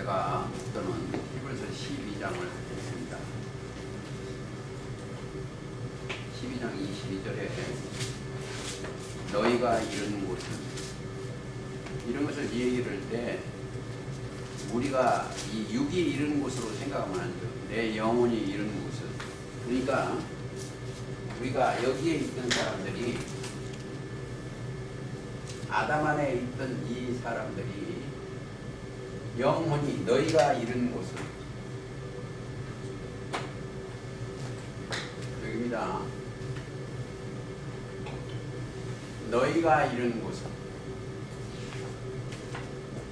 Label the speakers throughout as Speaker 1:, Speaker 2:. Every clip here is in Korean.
Speaker 1: 제가 또는 히브리서 12장을 했습니다. 12장 22절에 너희가 이런 것은, 이런 것을 얘기를 할 때 우리가 이 육이 이런 곳으로 생각하면 안 돼요. 내 영혼이 이런 곳을. 그러니까 우리가 여기에 있던 사람들이, 아담 안에 있던 이 사람들이 영혼이 너희가 이른 곳은, 여기입니다. 너희가 이른 곳은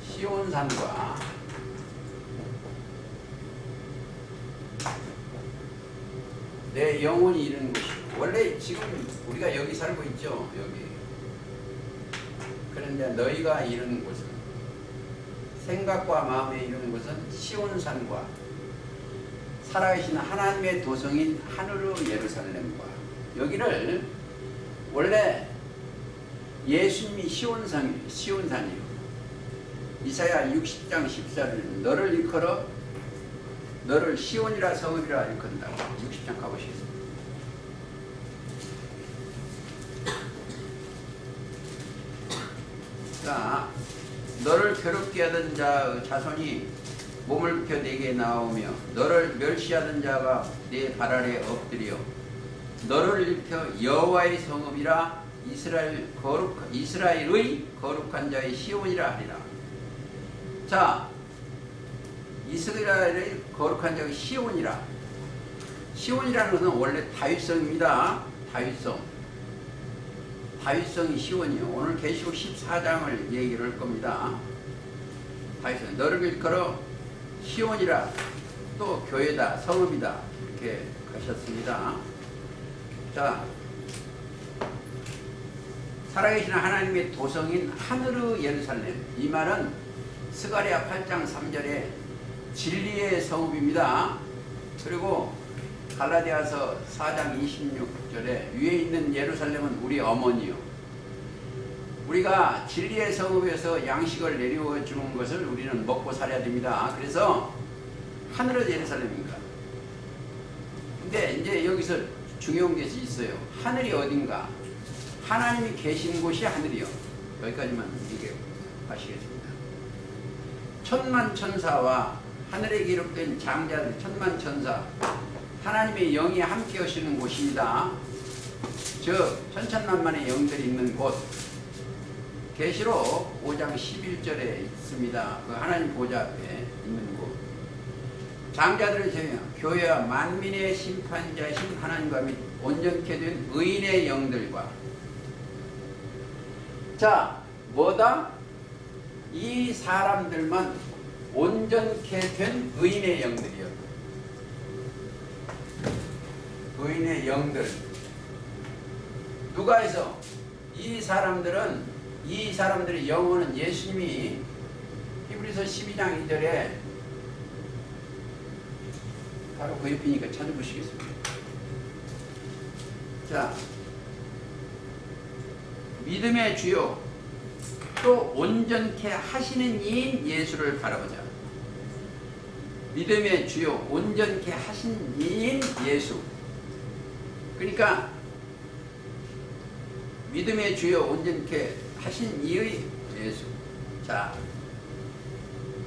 Speaker 1: 시온산과 내 영혼이 이른 곳이, 원래 지금 우리가 여기 살고 있죠. 여기. 그런데 너희가 이른 곳은, 생각과 마음에 이르는 것은 시온산과 살아계신 하나님의 도성인 하늘의 예루살렘과, 여기를 원래 예수님이 시온산이요. 이사야 60장 14절 너를 일컬어 너를 시온이라 성읍이라 일컫는다고. 60장 가보시겠습니다. 자, 너를 괴롭게 하던 자의 자손이 몸을 펴 내게 나오며 너를 멸시하던 자가 내 발 아래 엎드려 너를 일펴 여호와의 성읍이라 이스라엘의 거룩한 자의 시온이라 하리라. 자, 이스라엘의 거룩한 자의 시온이라. 시온이라는 것은 원래 다윗성입니다. 다윗성이 시온이요. 오늘 계시록 14장을 얘기를 할 겁니다. 다윗성, 너를 일컬어 시온이라, 또 교회다, 성읍이다, 이렇게 가셨습니다. 자, 살아계신 하나님의 도성인 하늘의 예루살렘, 이 말은 스가랴 8장 3절에 진리의 성읍입니다. 그리고 갈라디아서 4장 26절에 위에 있는 예루살렘은 우리 어머니요. 우리가 진리의 성읍에서 양식을 내려워 주는 것을 우리는 먹고 살아야 됩니다. 그래서 하늘의 예루살렘인가. 근데 이제 여기서 중요한 것이 있어요. 하늘이 어딘가? 하나님이 계신 곳이 하늘이요. 여기까지만 얘기하시겠습니다. 천만 천사와 하늘에 기록된 장자들, 천만 천사, 하나님의 영이 함께 하시는 곳입니다. 즉 천천만만의 영들이 있는 곳, 계시록 5장 11절에 있습니다. 그 하나님 보좌 앞에 있는 곳. 장자들을 제외하여 교회와 만민의 심판자이신 하나님과 및 온전케 된 의인의 영들과, 자, 뭐다? 이 사람들만 온전케 된 의인의 영들이요. 의인의 영들. 누가 해서? 이 사람들의 영혼은 예수님이 히브리서 12장 2절에 바로 그 옆이니까 찾아보시겠습니다. 자, 믿음의 주요 또 온전케 하시는 이인 예수를 바라보자. 믿음의 주요 온전케 하신 이인 예수. 그러니까 믿음의 주요 온전케 하신 이의 예수. 자,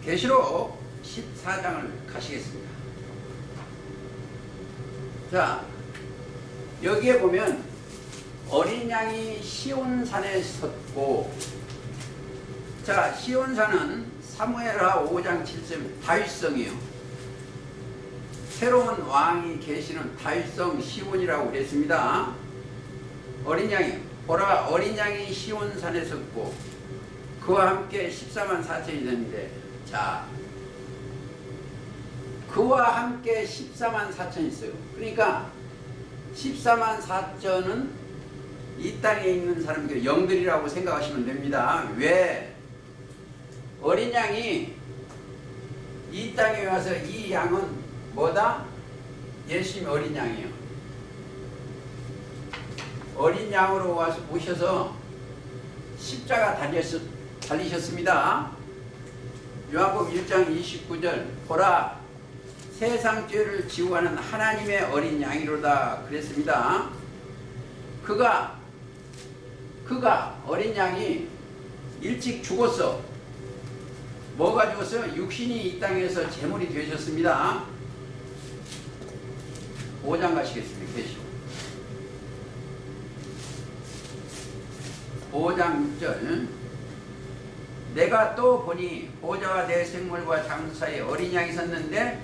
Speaker 1: 계시록 14장을 가시겠습니다. 자, 여기에 보면 어린 양이 시온산에 섰고, 자, 시온산은 사무엘하 5장 7절 다윗성이요. 새로운 왕이 계시는 다윗성 시온이라고 그랬습니다. 어린 양이, 보라, 어린 양이 시온산에 섰고 그와 함께 14만 4천이 되는데, 자, 그와 함께 14만 4천이 있어요. 그러니까 14만 4천은 이 땅에 있는 사람들 영들이라고 생각하시면 됩니다. 왜? 어린 양이 이 땅에 와서, 이 양은 뭐다? 예수님 어린 양이에요. 어린 양으로 와서 오셔서 십자가 달리셨습니다. 요한복음 1장 29절 보라 세상 죄를 지우하는 하나님의 어린 양이로다 그랬습니다. 그가 어린 양이 일찍 죽었어. 뭐가 죽었어요? 육신이 이 땅에서 제물이 되셨습니다. 5장 가시겠습니다. 계시록 5장 6절 내가 또 보니 보좌와 내 생물과 장수 사이에 어린 양이 섰는데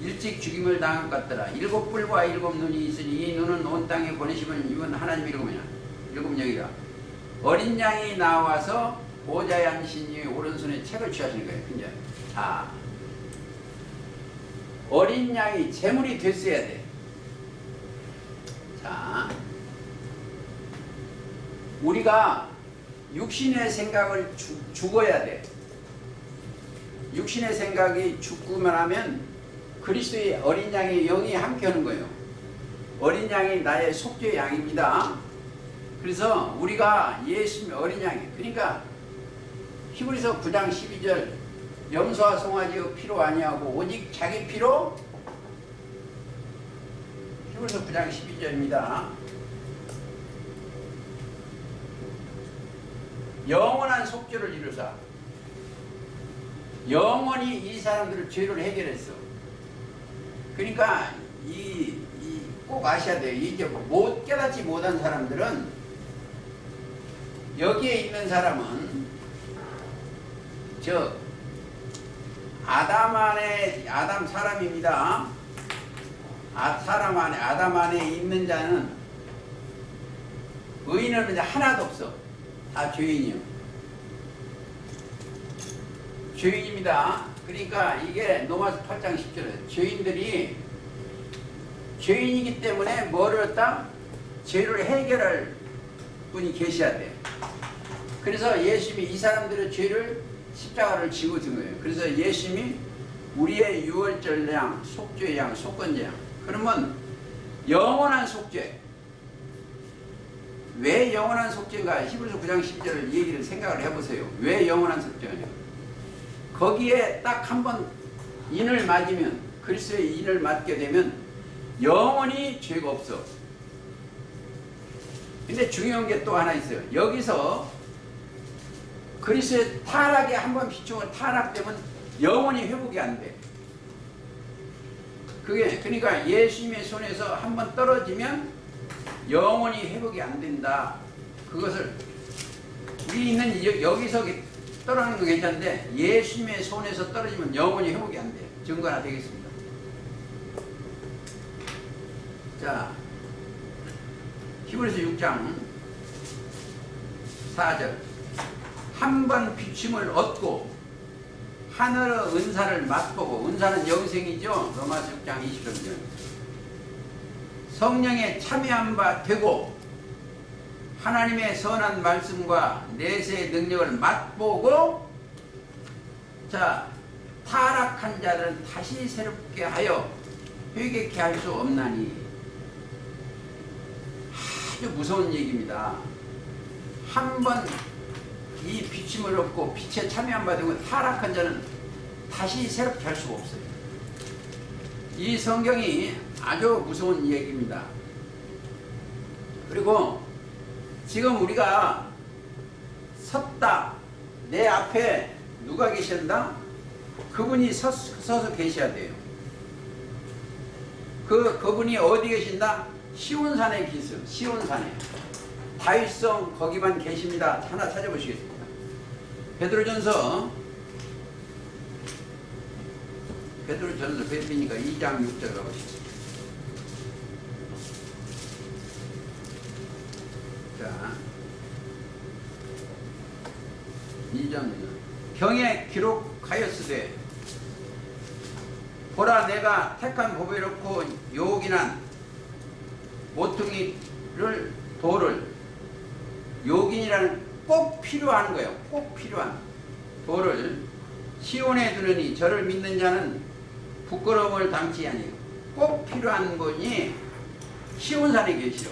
Speaker 1: 일찍 죽임을 당한 것 같더라. 7뿔과 7 눈이 있으니 이 눈은 온 땅에 보내심을 입은 하나님 일곱 영이라. 어린 양이 나와서 보좌에 앉으신 이의 오른손에 책을 취하시는 거예요. 이제 자, 어린 양이 제물이 됐어야 돼. 자, 우리가 육신의 생각을 죽어야 돼. 육신의 생각이 죽고만 하면 그리스도의 어린 양의 영이 함께 하는 거예요. 어린 양이 나의 속죄의 양입니다. 그래서 우리가 예수님의 어린 양이, 그러니까 히브리서 9장 12절 염소와 송아지의 피로 아니하고 오직 자기 피로, 히브리서 9장 12절입니다. 영원한 속죄를 이루사 영원히 이 사람들을 죄를 해결했어. 그러니까 꼭 아셔야 돼요. 이제 못 깨닫지 못한 사람들은, 여기에 있는 사람은 아담 사람입니다. 아담 안에 있는 자는 의인은 이제 하나도 없어. 다 죄인이요. 죄인입니다. 그러니까 이게 로마서 8장 10절에 죄인들이 죄인이기 때문에 뭐를 했다? 죄를 해결할 분이 계셔야 돼. 그래서 예수님이 이 사람들의 죄를 십자가를 지고 든 거예요. 그래서 예수님이 우리의 유월절 양, 속죄 양, 속건제 양. 그러면 영원한 속죄. 왜 영원한 속죄인가? 히브리서 9장 10절 얘기를 생각을 해보세요. 왜 영원한 속죄냐? 거기에 딱 한 번 인을 맞으면, 그리스도의 인을 맞게 되면 영원히 죄가 없어. 근데 중요한 게 또 하나 있어요. 여기서 그리스도의 타락에 한 번 비추면 타락되면 영원히 회복이 안 돼. 그게 그러니까 예수님의 손에서 한 번 떨어지면 영원히 회복이 안 된다. 그것을 우리 있는 여기서 떨어지는 건 괜찮은데 예수님의 손에서 떨어지면 영원히 회복이 안 돼. 증거 하나 되겠습니다. 자, 히브리서 6장 4절 한 번 비침을 얻고 하늘의 은사를 맛보고, 은사는 영생이죠. 로마서 6장 20절 성령에 참여한 바 되고 하나님의 선한 말씀과 내세의 능력을 맛보고, 자, 타락한 자들은 다시 새롭게 하여 회개케 할 수 없나니. 아주 무서운 얘기입니다. 한 번 이 비침을 얻고 빛에 참여한 바 되고 타락한 자는 다시 새롭게 할 수가 없어요. 이 성경이 아주 무서운 얘기입니다. 그리고 지금 우리가 섰다, 내 앞에 누가 계신다? 그분이 서서 계셔야 돼요. 그분이 어디 계신다? 시온산에 계세요. 시온산에. 다윗성 거기만 계십니다. 하나 찾아보시겠습니다. 베드로전서 베드로니까 2장 6절 가보시죠. 자, 2장 경에 기록하였으되 보라 내가 택한 보배롭고 요긴한 모퉁이를 돌을, 요긴이라는 꼭 필요한 거예요. 꼭 필요한 돌을 시온에 두느니 저를 믿는 자는 부끄러움을 담지 아니에요. 꼭 필요한 분이 시온산에 계시오.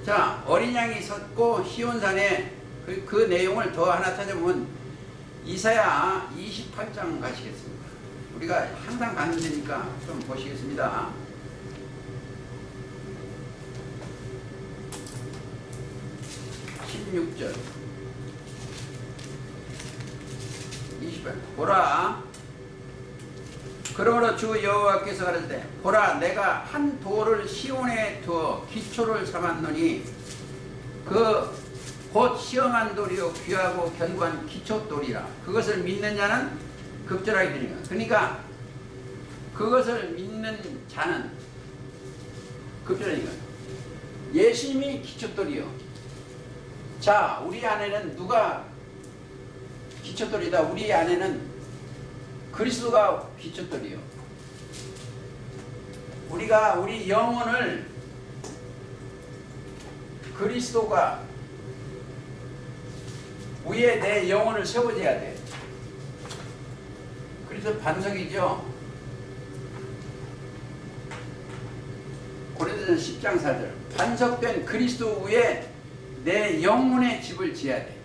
Speaker 1: 자, 어린 양이 섰고 시온산에 그 내용을 더 하나 찾아보면 이사야 28장 가시겠습니다. 우리가 항상 가는 데니까 좀 보시겠습니다. 16절 20절 보라, 그러므로 주 여호와께서 가르되 보라, 내가 한 돌을 시온에 두어 기초를 삼았노니 그 곧 시험한 돌이요 귀하고 견고한 기초돌이라. 그것을 믿는 자는 급절하게 되니까. 그러니까 그것을 믿는 자는 급절하니까. 예수님이 기초돌이요. 자, 우리 안에는 누가 기초돌이다? 우리 안에는 그리스도가 기초돌이요. 우리가 우리 영혼을 그리스도가 위에 내 영혼을 세워줘야 돼. 그래서 반석이죠. 고린도전서 10장 4절 반석된 그리스도 위에 내 영혼의 집을 지어야 돼.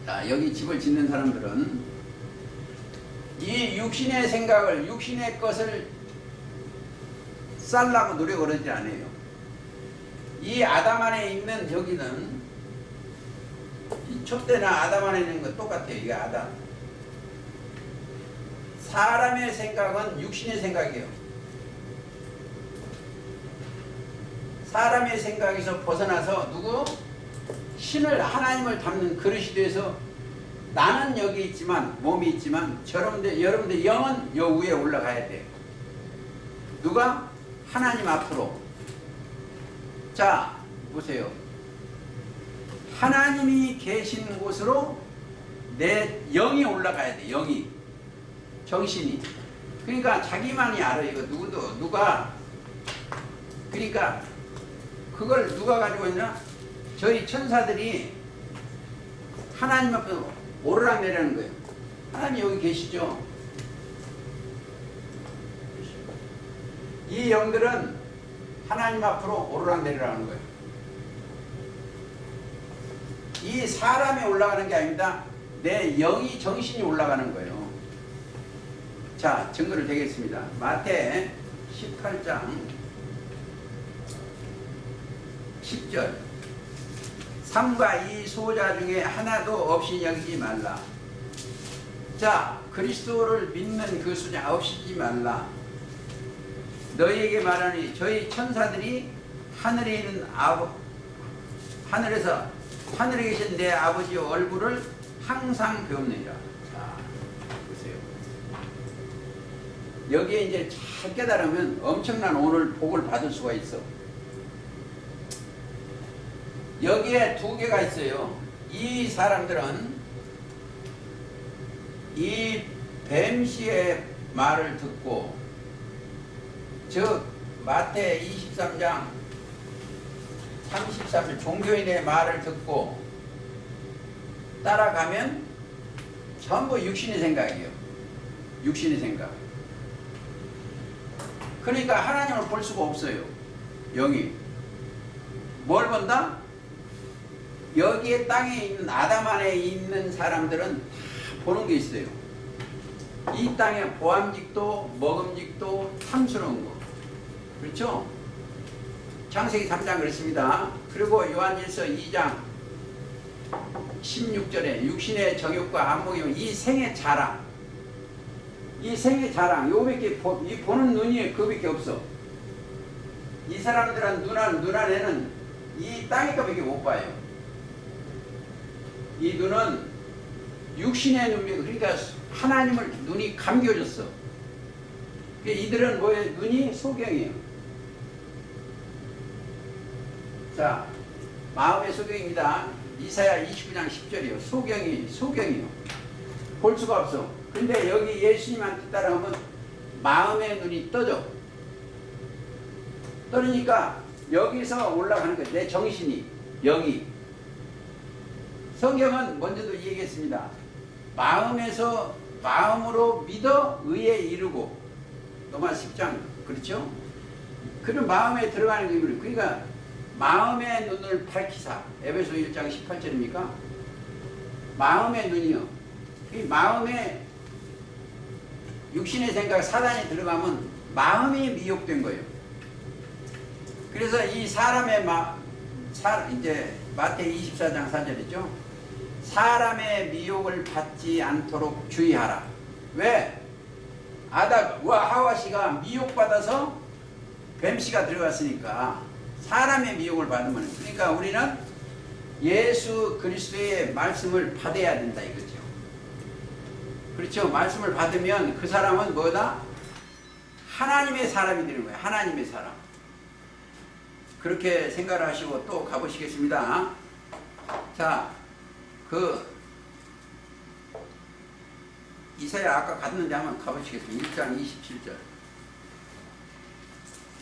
Speaker 1: 자, 여기 집을 짓는 사람들은 이 육신의 생각을, 육신의 것을 쌓으려고 노력을 하지 않아요. 이 아담 안에 있는 여기는 이 촛대나 아담 안에 있는 거 똑같아요. 이게 아담. 사람의 생각은 육신의 생각이에요. 사람의 생각에서 벗어나서 누구? 신을, 하나님을 담는 그릇이 돼서 나는 여기 있지만, 몸이 있지만 여러분들 영은 여 위에 올라가야 돼요. 누가? 하나님 앞으로. 자, 보세요. 하나님이 계신 곳으로 내 영이 올라가야 돼. 영이. 정신이. 그러니까 자기만이 알아. 이거 누가. 그러니까 그걸 누가 가지고 있나? 저희 천사들이 하나님 앞에 오르락내리는 거예요. 하나님 여기 계시죠? 이 영들은 하나님 앞으로 오르락내리라는 거예요. 이 사람이 올라가는 게 아닙니다. 내 영이, 정신이 올라가는 거예요. 자, 증거를 대겠습니다. 마태 18장 10절 삼가 이 소자 중에 하나도 없이 여기지 말라. 자, 그리스도를 믿는 그 소자 없이지 말라. 너희에게 말하니 저희 천사들이 하늘에 있는 하늘에 계신 내 아버지의 얼굴을 항상 배웁니다. 자, 보세요. 여기에 이제 잘 깨달으면 엄청난 오늘 복을 받을 수가 있어. 여기에 두 개가 있어요. 이 사람들은 이 뱀씨의 말을 듣고, 즉 마태 23장 33절 종교인의 말을 듣고 따라가면 전부 육신의 생각이에요. 육신의 생각. 그러니까 하나님을 볼 수가 없어요. 영이. 뭘 본다? 여기에 땅에 있는 아담 안에 있는 사람들은 다 보는 게 있어요. 이 땅에 보암직도 먹음직도 탐스러운 거. 그렇죠? 창세기 3장 그렇습니다. 그리고 요한일서 2장 16절에 육신의 정욕과 안목이 이 생의 자랑. 이 생의 자랑. 요밖에 이 보는 눈이 그밖에 없어. 이 사람들은 눈 안에는 이 땅의 것밖에 못 봐요. 이 눈은 육신의 눈이고, 그러니까 하나님을 눈이 감겨졌어. 이들은 뭐예요? 눈이 소경이에요. 자, 마음의 소경입니다. 이사야 29장 10절이요. 소경이요. 볼 수가 없어. 근데 여기 예수님한테 따라오면 마음의 눈이 떠져. 떠니까 여기서 올라가는 거예요. 내 정신이, 영이. 성경은 먼저도 얘기했습니다. 마음으로 믿어 의에 이르고. 로마 10장, 그렇죠? 그런 마음에 들어가는 게, 그러니까 마음의 눈을 밝히사. 에베소 1장 18절입니까? 마음의 눈이요. 이 마음에 육신의 생각, 사단이 들어가면 마음이 미혹된 거예요. 그래서 이 사람의 이제 마태복음 24장 4절이죠. 사람의 미혹을 받지 않도록 주의하라. 왜? 아담과 하와 씨가 미혹받아서 뱀씨가 들어갔으니까 사람의 미혹을 받으면, 그러니까 우리는 예수 그리스도의 말씀을 받아야 된다 이거죠. 그렇죠. 말씀을 받으면 그 사람은 뭐다? 하나님의 사람이 되는 거예요. 하나님의 사람. 그렇게 생각을 하시고 또 가보시겠습니다. 자, 이사야 아까 갔는데 한번 가보시겠습니다. 1장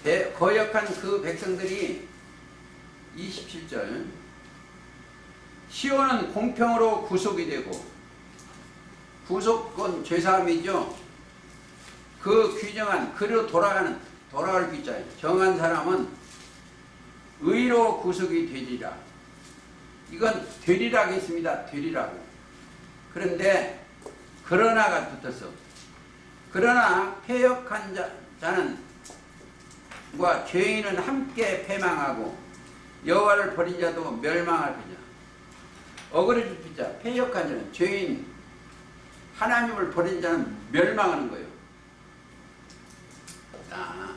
Speaker 1: 27절. 거역한 그 백성들이 27절. 시온은 공평으로 구속이 되고, 구속은 죄사함이죠. 그 규정한, 그로 돌아갈 규자예요. 정한 사람은 의로 구속이 되리라. 이건 되리라고 했습니다. 되리라고. 그런데 그러나가 붙었어. 그러나 패역한 자는 과 죄인은 함께 패망하고 여호와를 버린 자도 멸망할 거냐. 어그러질 피자. 패역한 자는, 죄인, 하나님을 버린 자는 멸망하는 거예요. 자,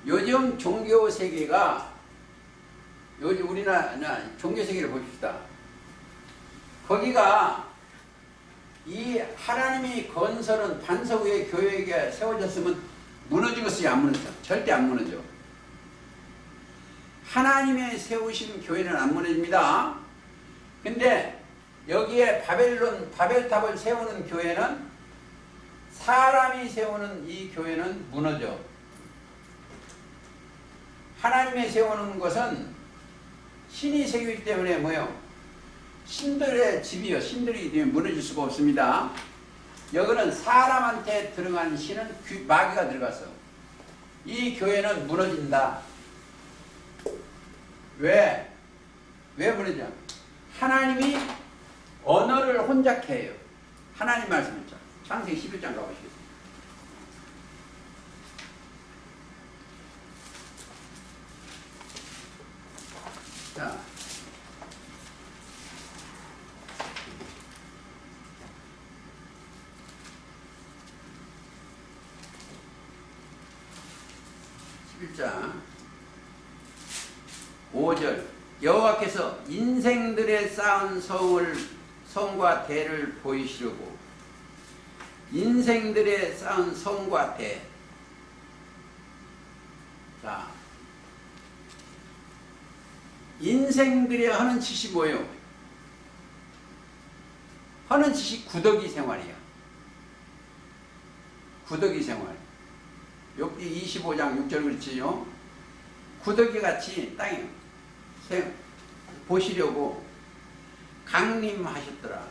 Speaker 1: 요즘 종교 세계가, 요즘 우리나라 종교 세계를 봅시다. 거기가 이 하나님이 건설은 반석 위에 교회가 세워졌으면 무너지겠어요? 안 무너져? 절대 안 무너져. 하나님의 세우신 교회는 안 무너집니다. 근데 여기에 바벨탑을 세우는 교회는, 사람이 세우는 이 교회는 무너져. 하나님의 세우는 것은 신이 세우기 때문에 뭐요? 신들의 집이요. 신들이 무너질 수가 없습니다. 여기는 사람한테 들어간 신은 마귀가 들어가서 이 교회는 무너진다. 왜 무너져? 하나님이 언어를 혼잡케 해요. 하나님 말씀이죠. 창세기 11장 가보시겠습니다. 자, 자, 5절. 여호와께서 인생들의 쌓은 성과 대를 보이시려고. 인생들의 쌓은 성과 대. 자, 인생들이 하는 짓이 뭐예요? 하는 짓이 구더기 생활이야. 구더기 생활. 욥기 25장 6절 그렇지요. 구더기같이 땅에 보시려고 강림하셨더라.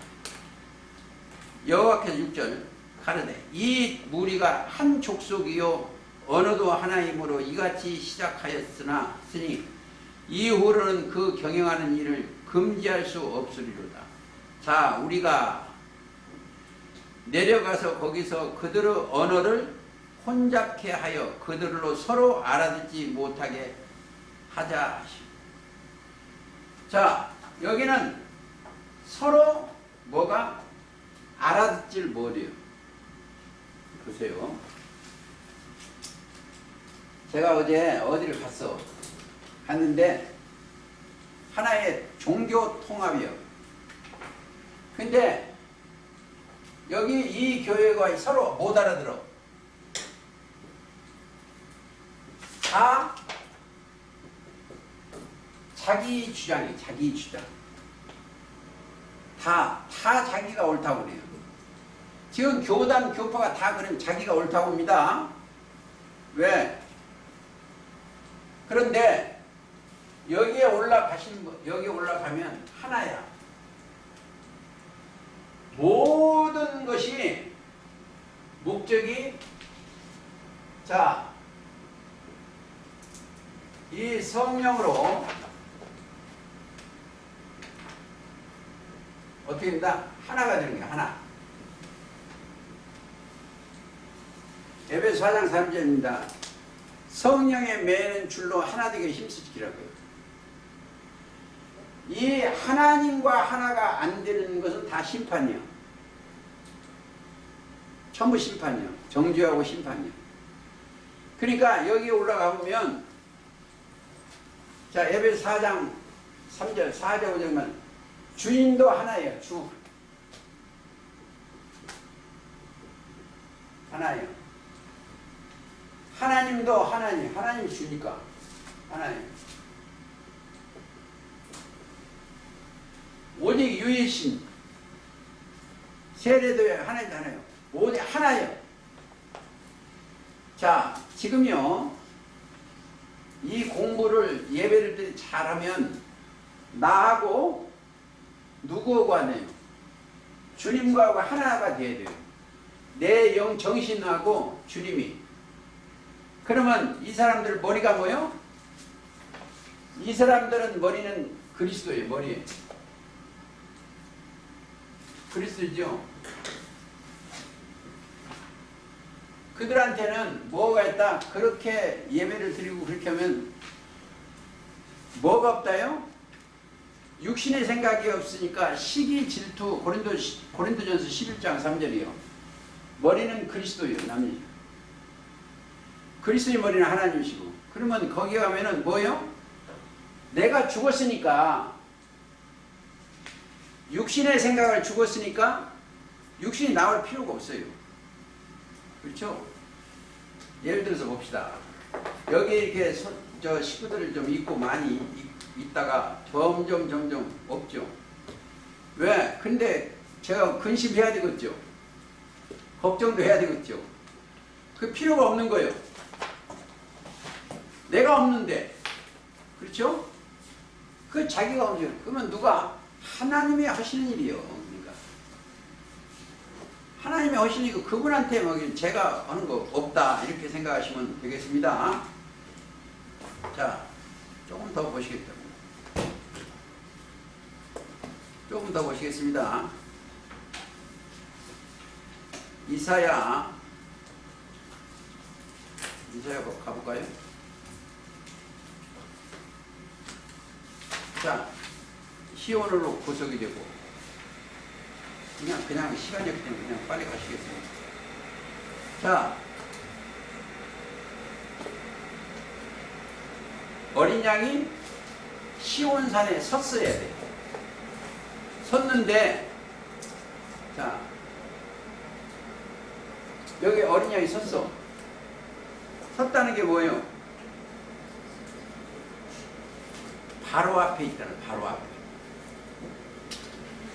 Speaker 1: 여호와께서 6절 가르되 이 무리가 한 족속이요 언어도 하나이므로 이같이 시작하였으나 쓰니 이후로는 그 경영하는 일을 금지할 수 없으리로다. 자, 우리가 내려가서 거기서 그들의 언어를 혼잡케 하여 그들로 서로 알아듣지 못하게 하자 하시오. 자, 여기는 서로 뭐가 알아듣질 못해요. 보세요. 제가 어제 어디를 갔는데 하나의 종교 통합이요. 근데 여기 이 교회가 서로 못 알아들어. 다 자기 주장이, 자기 주장. 다 자기가 옳다고 그래요. 지금 교단, 교파가 다 그럼 자기가 옳다고 합니다. 왜? 그런데 여기에 올라가면 하나야. 모든 것이 목적이, 자, 이 성령으로 어떻게 됩니다? 하나가 되는 거예요. 하나. 에베소 4장 3절입니다. 성령에 매는 줄로 하나 되게 힘쓰시라고요. 이 하나님과 하나가 안 되는 것은 다 심판이요. 전부 심판이요. 정죄하고 심판이요. 그러니까 여기 올라가 보면 자, 에베소 4장 3절 4절 5절만 주인도 하나예요. 주 하나예요. 하나님도 하나님 주니까 하나님. 오직 유일신 세례도 하나예요. 오직 하나예요. 자, 지금요 이 공부를 예배를 때 잘하면 나하고 누구하고 하네요. 주님과 하나가 돼야 돼요. 내 영 정신하고 주님이. 그러면 이 사람들 머리가 뭐요? 이 사람들은 머리는 그리스도예요. 머리에 그리스도죠. 그들한테는 뭐가 있다? 그렇게 예배를 드리고 그렇게 하면 뭐가 없다요? 육신의 생각이 없으니까 시기, 질투, 고린도전서 11장 3절이요. 머리는 그리스도예요. 남이. 그리스도의 머리는 하나님이시고. 그러면 거기 가면은 뭐요? 내가 죽었으니까 육신의 생각을 죽었으니까 육신이 나올 필요가 없어요. 그렇죠? 예를 들어서 봅시다. 여기 이렇게 식구들을 좀 있고 많이 있다가 점점 없죠. 왜? 근데 제가 근심해야 되겠죠. 걱정도 해야 되겠죠. 그 필요가 없는 거예요. 내가 없는데. 그렇죠? 그 자기가 없는 거예요. 그러면 누가? 하나님이 하시는 일이요. 그러니까. 하나님이 하시는 일, 그분한테 뭐 제가 하는 거 없다. 이렇게 생각하시면 되겠습니다. 자, 조금 더 보시겠다. 조금 더 보시겠습니다. 이사야 가볼까요? 자, 시온으로 구속이 되고 그냥 시간이 없기 때문에 그냥 빨리 가시겠습니다. 자, 어린 양이 시온산에 섰어야 돼. 섰는데, 자, 여기 어린 양이 섰어. 섰다는 게 뭐예요? 바로 앞에 있다는, 바로 앞에.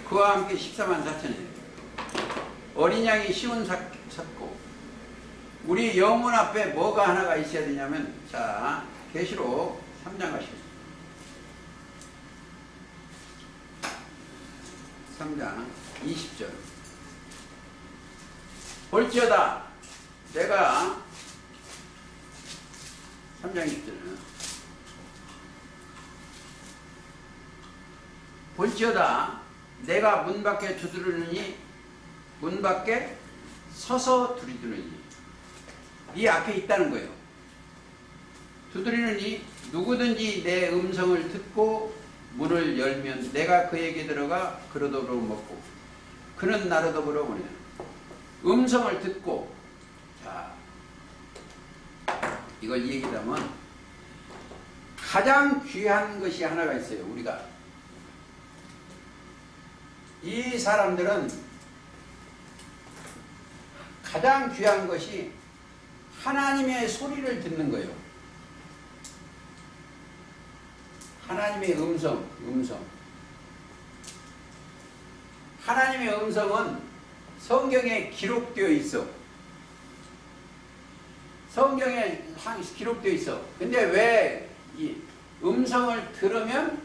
Speaker 1: 그와 함께 14만 4천이에요. 어린 양이 시온 섰고, 우리 영혼 앞에 뭐가 하나가 있어야 되냐면, 자, 계시록 3장 가시겠습니다. 3장 20절. 볼지어다 내가 3장 20절은 볼지어다 내가 문 밖에 두드리느니 문 밖에 서서 두드리느니 이 앞에 있다는 거예요. 두드리느니 누구든지 내 음성을 듣고 문을 열면 내가 그에게 들어가 그릇으로 먹고 그는 나로 더불어 오느니라. 음성을 듣고, 자, 이걸 얘기하면 가장 귀한 것이 하나가 있어요. 우리가 이 사람들은 가장 귀한 것이 하나님의 소리를 듣는 거예요. 하나님의 음성. 하나님의 음성은 성경에 기록되어 있어. 성경에 기록되어 있어. 근데 왜 이 음성을 들으면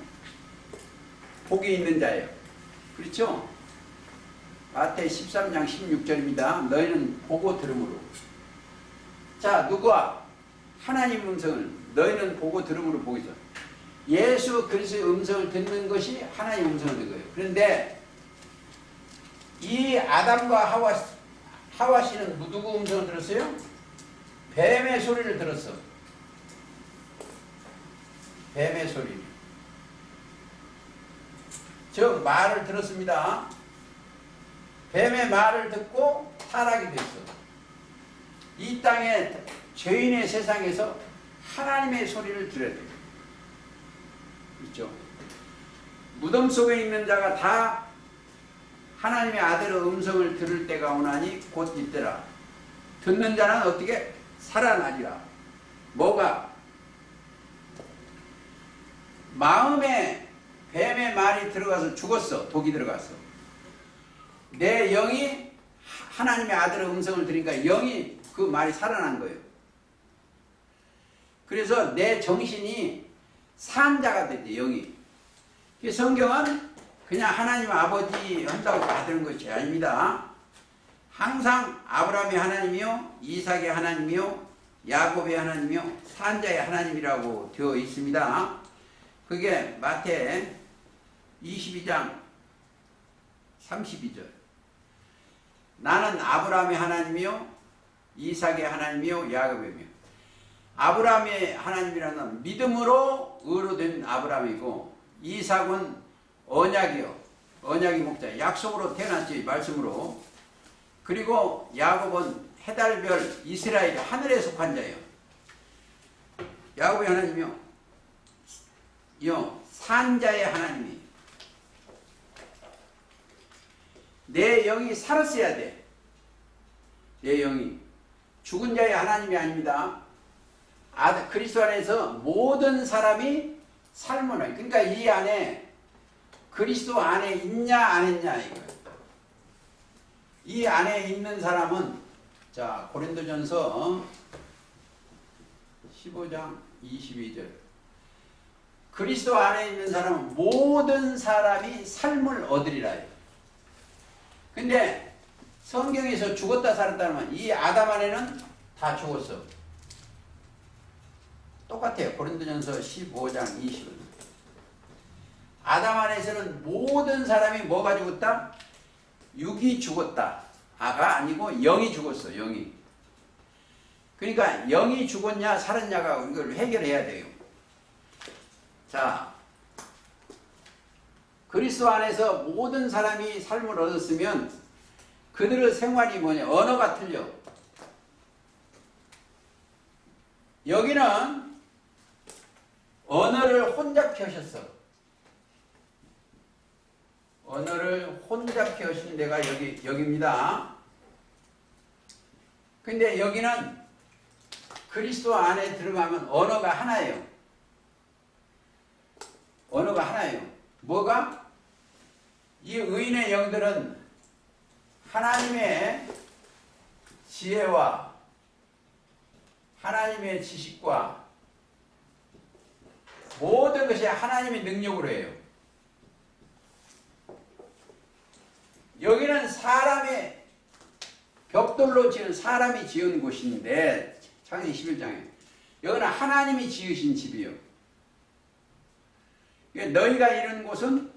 Speaker 1: 복이 있는 자예요. 그렇죠? 마태 13장 16절입니다. 너희는 보고 들음으로. 자, 누가? 하나님 음성을 너희는 보고 들음으로 복이 있어. 예수 그리스도의 음성을 듣는 것이 하나님의 음성을 듣는 거예요. 그런데 이 아담과 하와 씨는 누구 음성을 들었어요? 뱀의 소리를 들었어. 뱀의 소리. 즉 말을 들었습니다. 뱀의 말을 듣고 타락이 됐어. 이 땅에 죄인의 세상에서 하나님의 소리를 들어야 돼요. 있죠. 무덤 속에 있는 자가 다 하나님의 아들의 음성을 들을 때가 오나니 곧 이때라. 듣는 자는 어떻게 살아나리라. 뭐가? 마음에 뱀의 말이 들어가서 죽었어. 독이 들어갔어. 내 영이 하나님의 아들의 음성을 들으니까 영이 그 말이 살아난 거예요. 그래서 내 정신이 산 자가 됐대. 영이. 성경은 그냥 하나님 아버지 한다고 받는 것이 아닙니다. 항상 아브라함의 하나님이요, 이삭의 하나님이요, 야곱의 하나님이요, 산자의 하나님이라고 되어 있습니다. 그게 마태 22장 32절. 나는 아브라함의 하나님이요, 이삭의 하나님이요, 야곱이며. 아브라함의 하나님이라는 믿음으로 의로 된 아브라함이고, 이삭은 언약이요, 언약이 목자, 약속으로 태어났지, 말씀으로. 그리고 야곱은 해달별 이스라엘 하늘에 속한 자예요. 야곱의 하나님이요, 산자의 하나님이. 내 영이 살았어야 돼. 내 영이. 죽은 자의 하나님이 아닙니다. 그리스도 안에서 모든 사람이 삶을, 그러니까 이 안에 그리스도 안에 있냐 안 있냐 이거예요. 이 안에 있는 사람은, 자, 고린도전서 15장 22절. 그리스도 안에 있는 사람은 모든 사람이 삶을 얻으리라. 근데 성경에서 죽었다 살았다는 이 아담 안에는 다 죽었어. 똑같아요. 고린도전서 15장 20절. 아담 안에서는 모든 사람이 뭐가 죽었다? 육이 죽었다. 아가 아니고 영이 죽었어. 영이. 그러니까 영이 죽었냐 살았냐가 이걸 해결해야 돼요. 자, 그리스도 안에서 모든 사람이 삶을 얻었으면 그들의 생활이 뭐냐? 언어가 틀려. 여기는 언어를 혼잡케 하셨어. 언어를 혼잡케 하신 데가 여기입니다. 근데 여기는 그리스도 안에 들어가면 언어가 하나예요. 언어가 하나예요. 뭐가? 이 의인의 영들은 하나님의 지혜와 하나님의 지식과 모든 것이 하나님의 능력으로 해요. 여기는 사람의 벽돌로 지은 사람이 지은 곳인데, 창세기 11장에 여기는 하나님이 지으신 집이요. 너희가 이른 곳은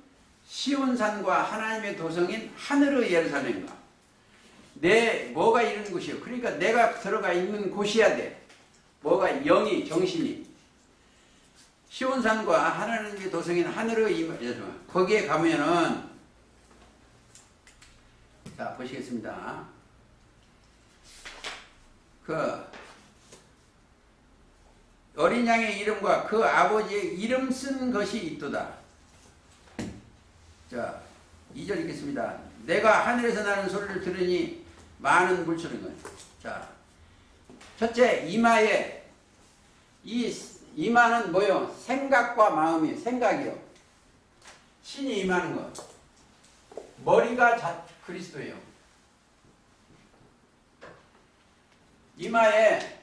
Speaker 1: 시온산과 하나님의 도성인 하늘의 예루살렘과. 뭐가 이른 곳이요? 그러니까 내가 들어가 있는 곳이야 돼. 뭐가 영이, 정신이. 시온산과 하나님의 도성인 하늘의 예루살렘. 거기에 가면은, 자, 보시겠습니다. 어린 양의 이름과 그 아버지의 이름 쓴 것이 있도다. 자, 2절 읽겠습니다. 내가 하늘에서 나는 소리를 들으니 많은 물소리인 거예요. 자, 첫째, 이마에, 이 이마는 뭐요? 생각과 마음이, 생각이요. 신이 임하는 것. 머리가 그리스도예요. 이마에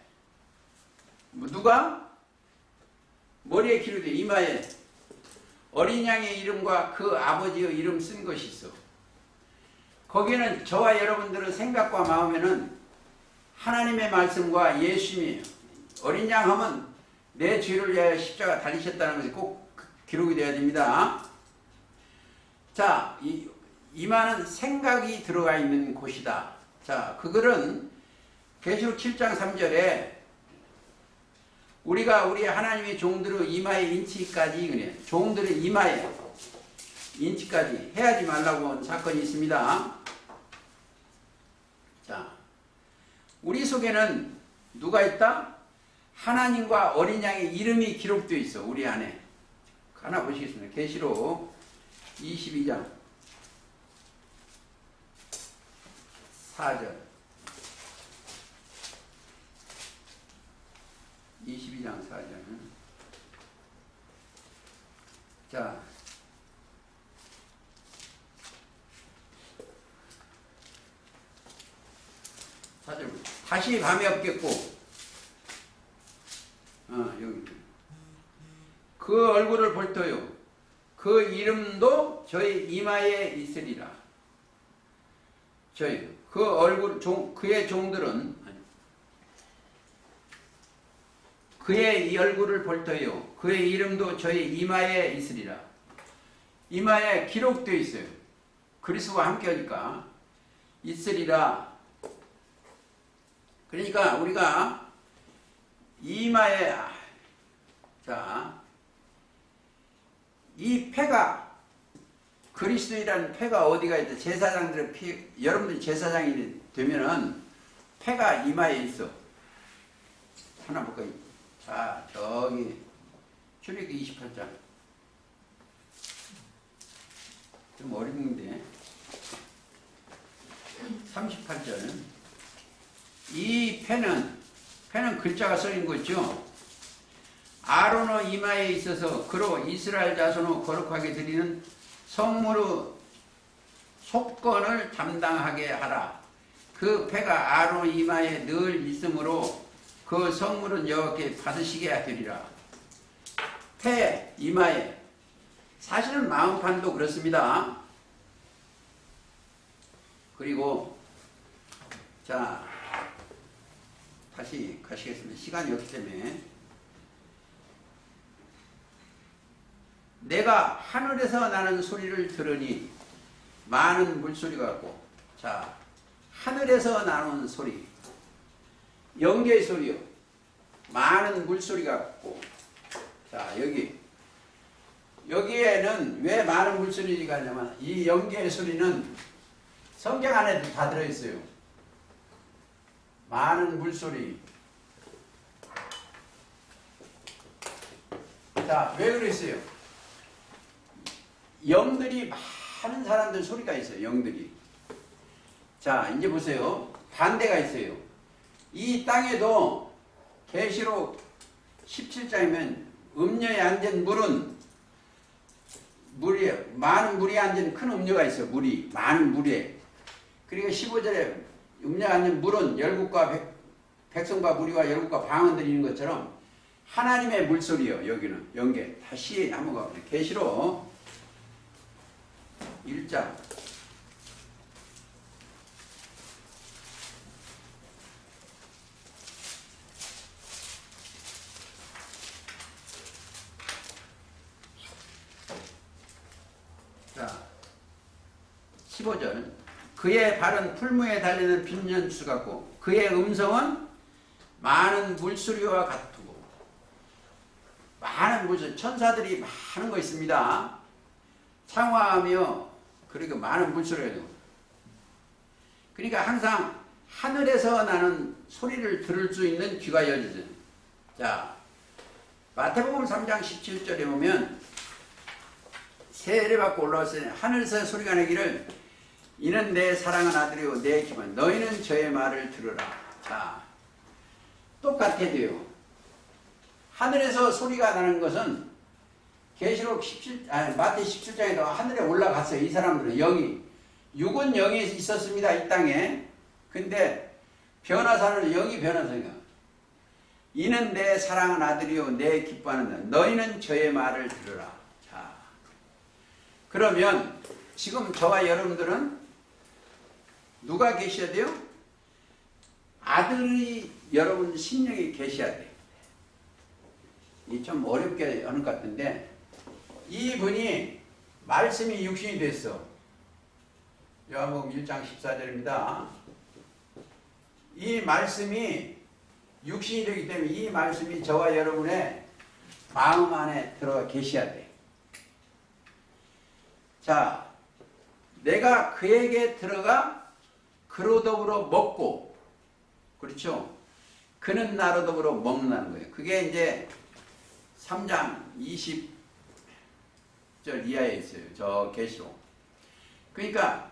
Speaker 1: 누가? 머리에 기르되 이마에 어린 양의 이름과 그 아버지의 이름 쓴 것이 있어. 거기는 저와 여러분들의 생각과 마음에는 하나님의 말씀과 예수님이, 어린 양 하면 내 죄를 위하여 십자가 달리셨다는 것이 꼭 기록이 되어야 됩니다. 자, 이마는 생각이 들어가 있는 곳이다. 자, 그거는 계시록 7장 3절에 우리가 우리 하나님의 종들의 이마에 인치까지 그래. 종들의 이마에 인치까지 해야지 말라고 한 사건이 있습니다. 자, 우리 속에는 누가 있다? 하나님과 어린 양의 이름이 기록되어 있어. 우리 안에. 하나 보시겠습니다. 계시록 22장 4절 22장 4절. 자, 다시 밤이 없겠고, 여기. 그 얼굴을 볼 터요. 그 이름도 저희 이마에 있으리라. 그 얼굴, 그의 종들은, 그의 이 얼굴을 볼 터요. 그의 이름도 저희 이마에 있으리라. 이마에 기록되어 있어요. 그리스도와 함께 하니까. 있으리라. 그러니까 우리가 이마에, 자, 이 패가, 그리스도이라는 패가 어디가 있다. 제사장들의 피, 여러분들이 제사장이 되면은 패가 이마에 있어. 하나 볼까요? 자, 저기 출애굽기 28장. 좀 어려운데 38절. 이 패는 글자가 써있는 거 있죠. 아론의 이마에 있어서 그로 이스라엘 자손을 거룩하게 드리는 성물의 속건을 담당하게 하라. 그 패가 아론의 이마에 늘 있으므로 그 성물은 여호와께 받으시게 되리라. 패 이마에. 사실은 마음판도 그렇습니다. 그리고 자, 다시 가시겠습니다. 시간이 없기 때문에. 내가 하늘에서 나는 소리를 들으니 많은 물소리가 같고, 자, 하늘에서 나는 소리, 영계의 소리요. 많은 물소리가 같고, 자, 여기에는 왜 많은 물소리가 있냐면, 이 영계의 소리는 성경 안에도 다 들어있어요. 많은 물소리. 자, 왜 그랬어요? 영들이, 많은 사람들 소리가 있어요. 영들이. 자, 이제 보세요. 반대가 있어요. 이 땅에도 계시록 17장이면 음녀에 앉은 물은 많은 물이 앉은 큰 음녀가 있어요. 많은 물에. 그리고 15절에 음녀에 앉은 물은 열국과 백성과 무리와 열국과 방언들이 있는 것처럼 하나님의 물소리요. 여기는 영계. 다시 한번 가보세요. 계시록 1장 자 15절. 그의 발은 풀무에 달리는 빈년수 같고 그의 음성은 많은 물소리와 같고. 많은 물소리. 천사들이 많은 거 있습니다. 창화하며 그리고 많은 물소리가 되고. 그러니까 항상 하늘에서 나는 소리를 들을 수 있는 귀가 열려져. 자, 마태복음 3장 17절에 보면 세례 받고 올라왔으니 하늘에서 소리가 나기를 이는 내 사랑하는 아들이요 내 기만 너희는 저의 말을 들으라. 자, 똑같아요. 하늘에서 소리가 나는 것은 계시록 마태 17장에도 하늘에 올라갔어요. 이 사람들은 영이. 육은 영이 있었습니다. 이 땅에. 근데 변화사는 영이 변화사니까. 이는 내 사랑하는 아들이요 내 기뻐하는 너희는 저의 말을 들으라. 자, 그러면 지금 저와 여러분들은 누가 계셔야 돼요? 아들이 여러분 심령에 계셔야 돼요. 이 좀 어렵게 하는 것 같은데 이분이 말씀이 육신이 됐어. 요한복음 1장 14절입니다. 이 말씀이 육신이 되기 때문에 이 말씀이 저와 여러분의 마음 안에 들어가 계셔야 돼. 자, 내가 그에게 들어가 그로 더불어 먹고, 그렇죠? 그는 나로 더불어 먹는다는 거예요. 그게 이제 3장 20절 이하에 있어요. 저 계시록. 그러니까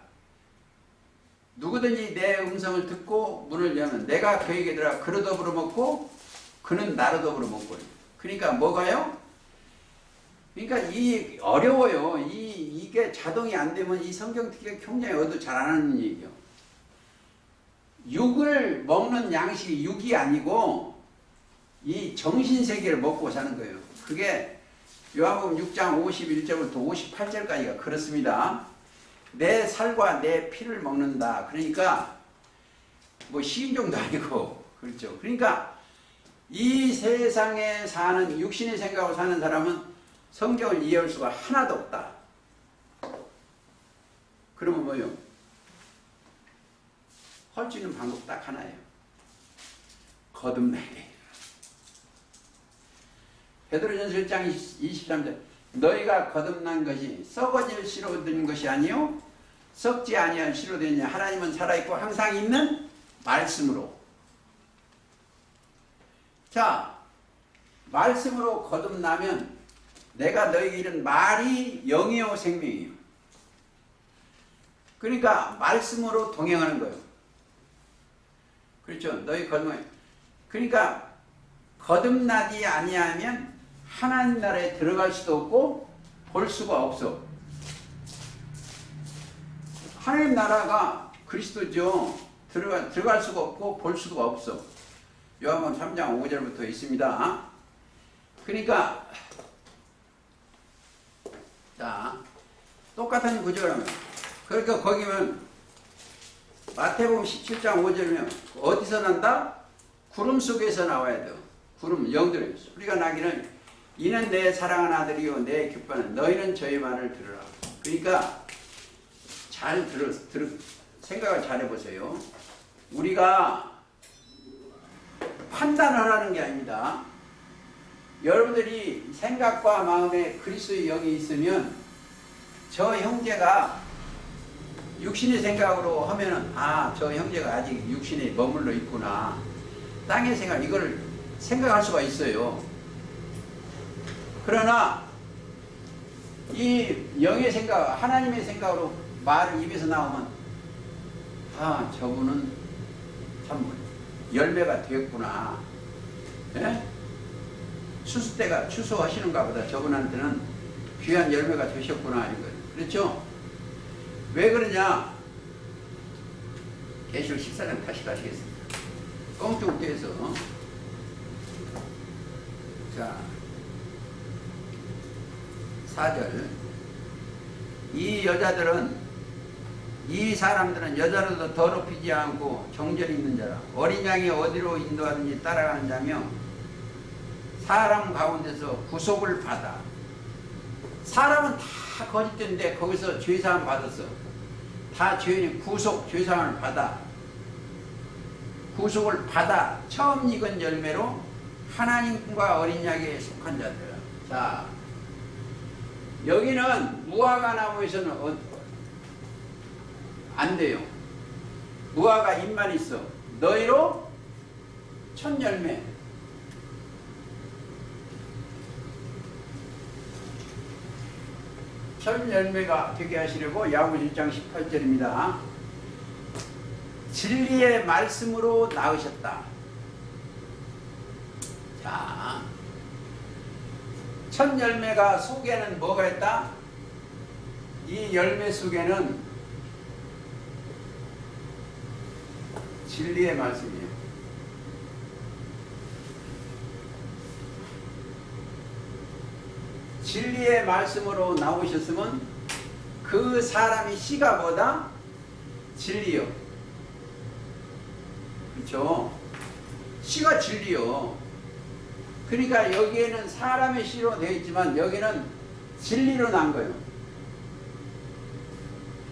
Speaker 1: 누구든지 내 음성을 듣고 문을 열면 내가 그에게 들어가 그로 더불어 먹고 그는 나로 더불어 먹고. 그러니까 뭐가요? 그러니까 이 어려워요. 이게 자동이 안 되면 이 성경 듣기가 굉장히 잘 안 하는 얘기예요. 육을 먹는 양식이 육이 아니고 이 정신세계를 먹고 사는 거예요. 그게 요한복음 6장 51절부터 58절까지가 그렇습니다. 내 살과 내 피를 먹는다. 그러니까 뭐 시인종도 아니고 그렇죠. 그러니까 이 세상에 사는 육신의 생각으로 사는 사람은 성경을 이해할 수가 하나도 없다. 그러면 뭐요? 할 수 있는 방법 딱 하나예요. 거듭나야 돼. 베드로전서 1장 23절 너희가 거듭난 것이 썩어질 씨로 된 것이 아니요 썩지 아니한 씨로 되냐. 하나님은 살아있고 항상 있는 말씀으로. 자, 말씀으로 거듭나면 내가 너희에게 이른 말이 영이요 생명이에요. 그러니까 말씀으로 동행하는 거예요. 그렇죠. 너희 거듭나요. 그러니까 거듭나지 아니하면 하나님 나라에 들어갈 수도 없고 볼 수가 없어. 하나님 나라가 그리스도죠. 들어갈 수가 없고 볼 수가 없어. 요한복음 3장 5절부터 있습니다. 그러니까 자, 똑같은 구절이면 그러니까 거기면 마태복음 17장 5절이면 어디서 난다? 구름 속에서 나와야 돼요. 구름, 영들의 소리가 나기는 이는 내 사랑하는 아들이요 내 기뻐하는 너희는 저의 말을 들으라. 그러니까 잘 생각을 잘 해보세요. 우리가 판단하라는 게 아닙니다. 여러분들이 생각과 마음에 그리스도의 영이 있으면 저 형제가 육신의 생각으로 하면은 저 형제가 아직 육신에 머물러 있구나. 땅의 생각, 이걸 생각할 수가 있어요. 그러나 이 영의 생각, 하나님의 생각으로 말을 입에서 나오면 저분은 참 열매가 되었구나. 예? 추수 때가 추수하시는가 보다 저분한테는 귀한 열매가 되셨구나 하는 거예요. 그렇죠? 왜 그러냐? 계시록 14장 다시 가시겠습니다. 꽁뚱 떼서 자 4절 이 사람들은 여자로도 더럽히지 않고 정절이 있는 자라 어린 양이 어디로 인도하든지 따라가는 자며 사람 가운데서 구속을 받아. 사람은 다 거짓된데 거기서 죄사함 받았어. 다 죄인이 죄사함을 받아. 구속을 받아 처음 익은 열매로 하나님과 어린 양에 속한 자들. 자, 여기는 무화과 나무에서는 안 돼요. 무화과 잎만 있어. 너희로 첫 열매. 첫 열매가 되게 하시려고 야고보서 1장 18절입니다. 진리의 말씀으로 낳으셨다. 자, 첫 열매가 속에는 뭐가 있다? 이 열매 속에는 진리의 말씀이에요. 진리의 말씀으로 나오셨으면 그 사람이 씨가 뭐다? 진리요. 그렇죠? 씨가 진리요. 그러니까 여기에는 사람의 씨로 되어 있지만 여기는 진리로 난 거예요.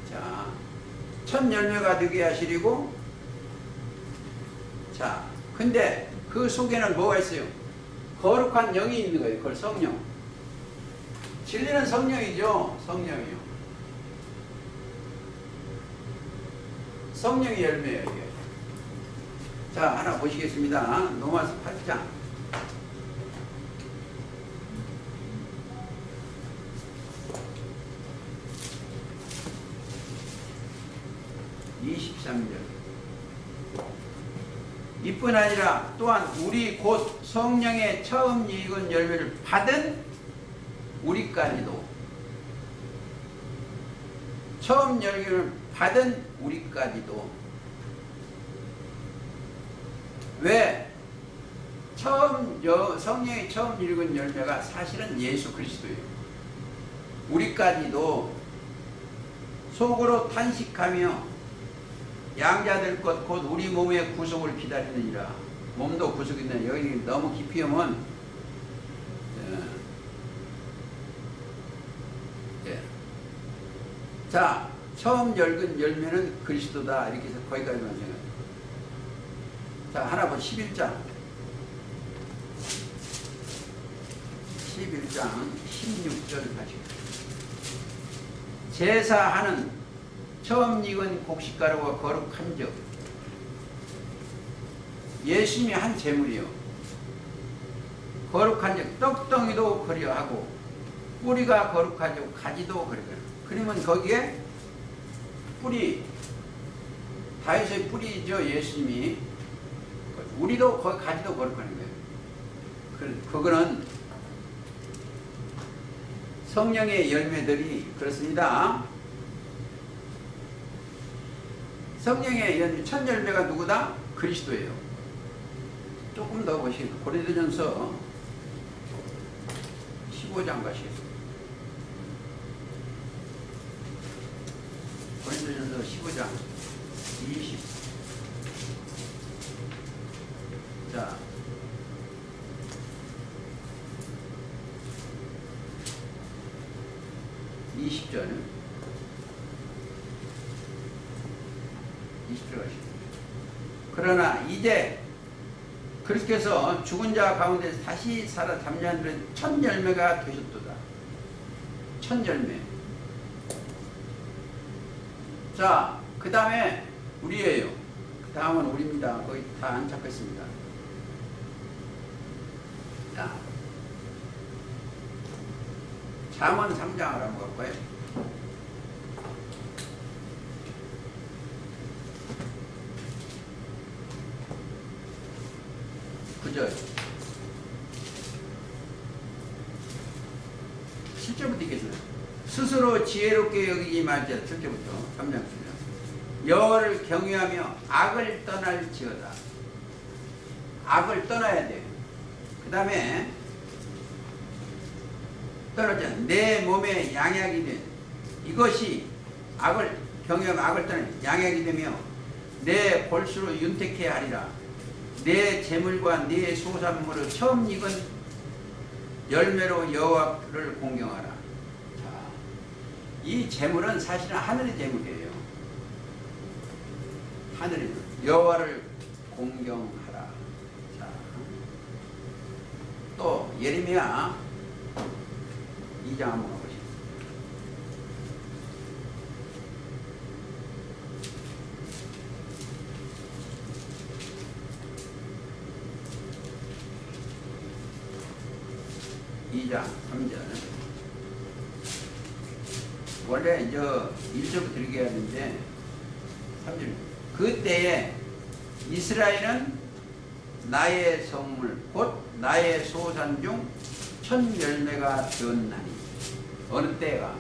Speaker 1: 자, 첫 열매가 되게 하시리고, 자, 근데 그 속에는 뭐가 있어요? 거룩한 영이 있는 거예요. 그걸 성령. 진리는 성령이죠. 성령이요. 성령의 열매예요, 이게. 자, 하나 보시겠습니다. 로마서 8장. 이뿐 아니라 또한 우리 곧 성령의 처음 익은 열매를 받은 우리까지도, 처음 열매를 받은 우리까지도. 왜? 성령의 처음 읽은 열매가 사실은 예수 그리스도예요. 우리까지도 속으로 탄식하며 양자될 것 곧 우리 몸의 구속을 기다리느니라. 몸도 구속이네. 여기 너무 깊이 오면 자, 처음 읽은 열매는 그리스도다. 이렇게 해서 거기까지만 생각해요. 자, 하나 보 11장 16절 가시고, 제사하는 처음 익은 곡식가루가 거룩한 적, 예수님이 한 제물이요. 거룩한 적, 떡덩이도 그리하고 뿌리가 거룩하죠. 가지도 그리하고. 그러면 거기에 뿌리, 다윗의 뿌리죠. 예수님이. 우리도 거기 가지도 거룩하는 거예요. 그거는 성령의 열매들이 그렇습니다. 성령의 열매, 첫 열매가 누구다? 그리스도예요. 조금 더 보시겠습니다. 고린도전서 15장 가시겠습니다. 고린도전서 15장 20. 자, (20절) 20절 가시죠. 그러나 이제 그리스도께서 죽은 자 가운데 다시 살아 잠자는 들은 첫 열매가 되셨도다. 첫 열매. 자, 그 다음에 우리예요. 그 다음은 우리입니다. 거의 다 안착했습니다. 자, 잠언 3장을 한번 볼까요? 그죠? 7절부터 읽겠습니다. 스스로 지혜롭게 여기지 말지어다. 7절부터 3장 7절. 여호와를 경외하며 악을 떠날지어다. 악을 떠나야 돼요. 그 다음에 떨어져 내 몸에 양약이 된 이것이 악을 경외하며 악을 떠나 양약이 되며 내 볼수로 윤택해 하리라. 내 재물과 내 소산물을 처음 익은 열매로 여호와를 공경하라. 자, 이 재물은 사실은 하늘의 재물이에요. 하늘의 여호와를 공경하라. 자, 또 예레미야 2장 한번 가보시죠. (2장 3절) 원래 이제 1절부터 이렇게 해야 되는데 3절. 그때에 이스라엘은 나의 성물 곧 나의 소산 중 첫 열매가 되었나니. 어느 때가?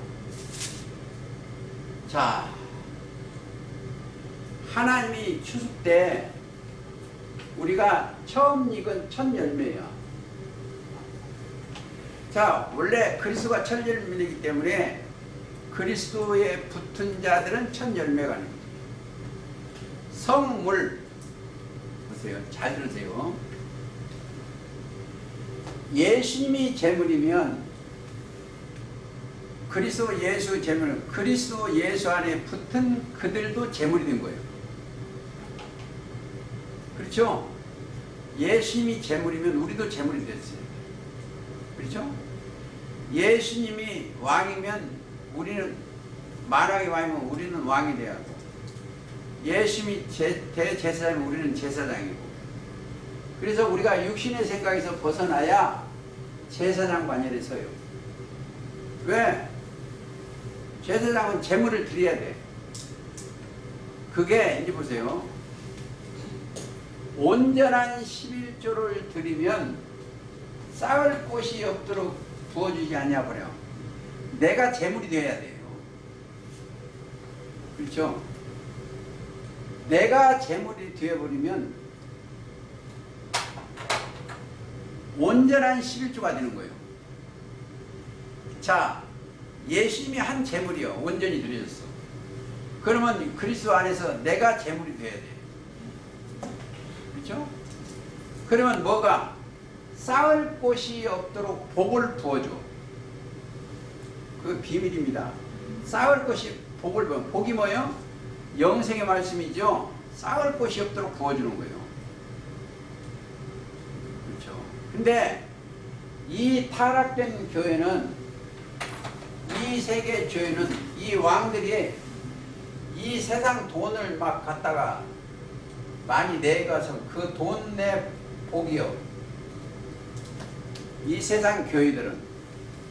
Speaker 1: 자, 하나님이 추수 때 우리가 처음 익은 첫 열매야. 자, 원래 그리스도가 첫 열매이기 때문에 그리스도에 붙은 자들은 첫 열매가 아닙니다. 성물, 보세요. 잘 들으세요. 예수님이 제물이면 그리스도 예수 제물, 그리스도 예수 안에 붙은 그들도 제물이 된 거예요. 그렇죠? 예수님이 제물이면 우리도 제물이 됐어요. 그렇죠? 예수님이 왕이면 우리는, 만왕의 왕이면 우리는 왕이 돼야 하고, 예수님이 대제사장이면 우리는 제사장이고, 그래서 우리가 육신의 생각에서 벗어나야 제사장 관열에 서요. 왜? 제사장은 제물을 드려야 돼. 그게 이제 보세요. 온전한 11조를 드리면 쌓을 곳이 없도록 부어주지 않냐 버려. 내가 제물이 되어야 돼요. 그렇죠? 내가 제물이 되어버리면 온전한 11조가 되는 거예요. 자, 예수님이 한 제물이요. 온전히 드려졌어. 그러면 그리스도 안에서 내가 제물이 돼야 돼. 그렇죠? 그러면 뭐가? 쌓을 곳이 없도록 복을 부어줘. 그 비밀입니다. 쌓을 곳이 복을 부어. 복이 뭐예요? 영생의 말씀이죠. 쌓을 곳이 없도록 부어주는 거예요. 그렇죠? 근데 이 타락된 교회는, 이 세계 교회는 이 왕들이 이 세상 돈을 막 갖다가 많이 내가서 그 돈 내 복이요. 이 세상 교회들은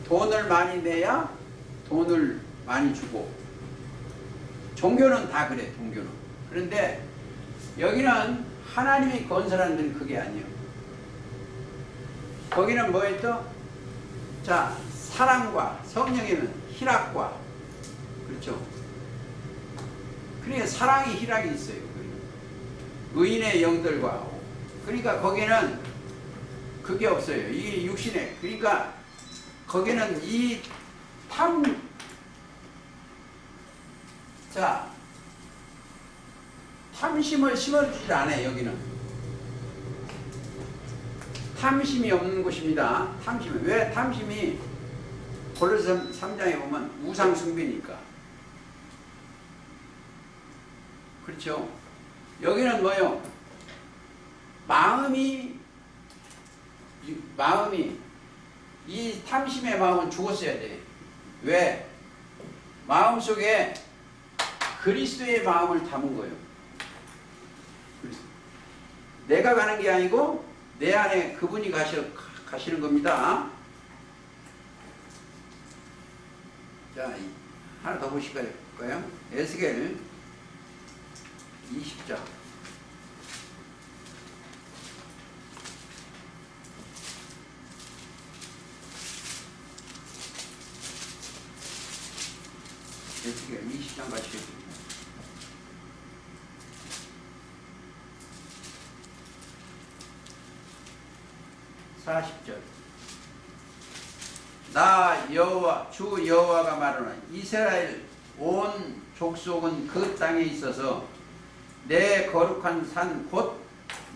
Speaker 1: 돈을 많이 내야 돈을 많이 주고, 종교는 다 그래, 종교는. 그런데 여기는 하나님이 건설한 데는 그게 아니에요. 거기는 뭐였죠? 자, 사랑과 성령에는 희락과, 그렇죠? 그러니까 사랑이 희락이 있어요. 의인의 영들과. 그러니까 거기는 그게 없어요. 이 육신에. 그러니까 거기는 이 탐심을 심어주질 않아요. 여기는 탐심이 없는 곳입니다. 탐심이. 왜? 탐심이 고린도서 3장에 보면 우상 숭배니까. 그렇죠? 여기는 뭐요? 마음이 이 탐심의 마음은 죽었어야 돼. 왜? 마음속에 그리스도의 마음을 담은 거예요. 내가 가는 게 아니고 내 안에 그분이 가시는 겁니다. 자, 하나 더 보실까요? 에스겔 20장. 에스겔 20장 가시겠습니다. 40절. 나 여호와 주 여호와가 말하노니 이스라엘 온 족속은 그 땅에 있어서 내 거룩한 산 곧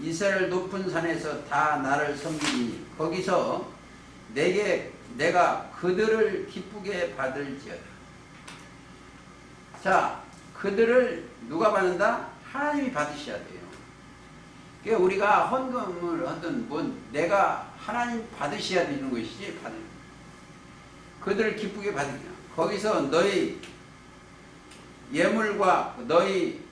Speaker 1: 이스라엘 높은 산에서 다 나를 섬기니 거기서 내가 그들을 기쁘게 받을지어다. 자, 그들을 누가 받는다? 하나님이 받으셔야 돼요. 그러니까 우리가 헌금을 하든 내가 하나님 받으셔야 되는 것이지, 그들을 기쁘게 받으냐. 거기서 너희 예물과 너희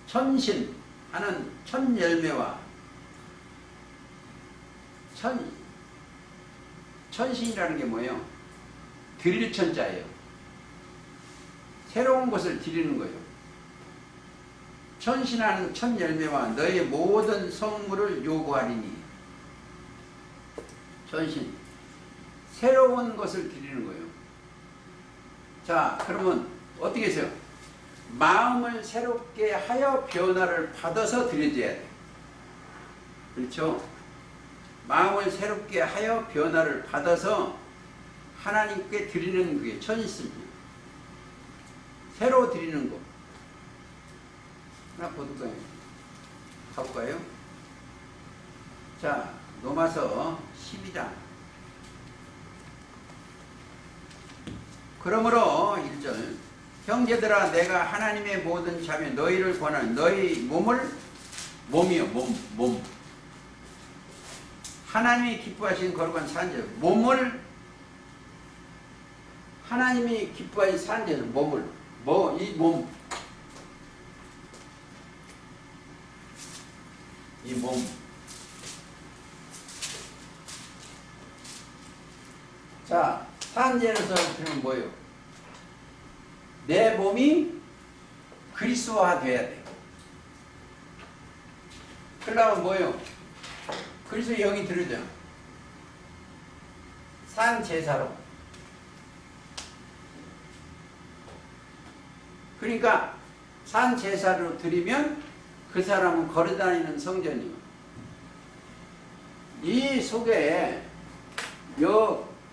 Speaker 1: 천신 하는 천 열매와 천신이라는 게 뭐예요? 드릴 천자예요. 새로운 것을 드리는 거예요. 천신하는 천 열매와 너의 모든 성물을 요구하리니. 천신. 새로운 것을 드리는 거예요. 자, 그러면 어떻게 해서요? 마음을 새롭게 하여 변화를 받아서 드려줘야 돼. 그렇죠? 마음을 새롭게 하여 변화를 받아서 하나님께 드리는 그게 천신입니다. 새로 드리는 거. 하나 볼까요? 가볼까요? 자, 로마서 12장. 그러므로 1절 형제들아 내가 하나님의 모든 자매 너희를 권하는 너희 몸이요 몸 하나님이 기뻐하시는 거룩한 산재 몸을 하나님이 기뻐하시는 산재 몸을 이 몸 자 산재로서 들으면 뭐예요? 내 몸이 그리스도화 돼야 돼. 그러려면 뭐예요? 그리스도 영이 들으죠. 산 제사로. 그러니까 산 제사로 드리면 그 사람은 걸어다니는 성전이요. 이 속에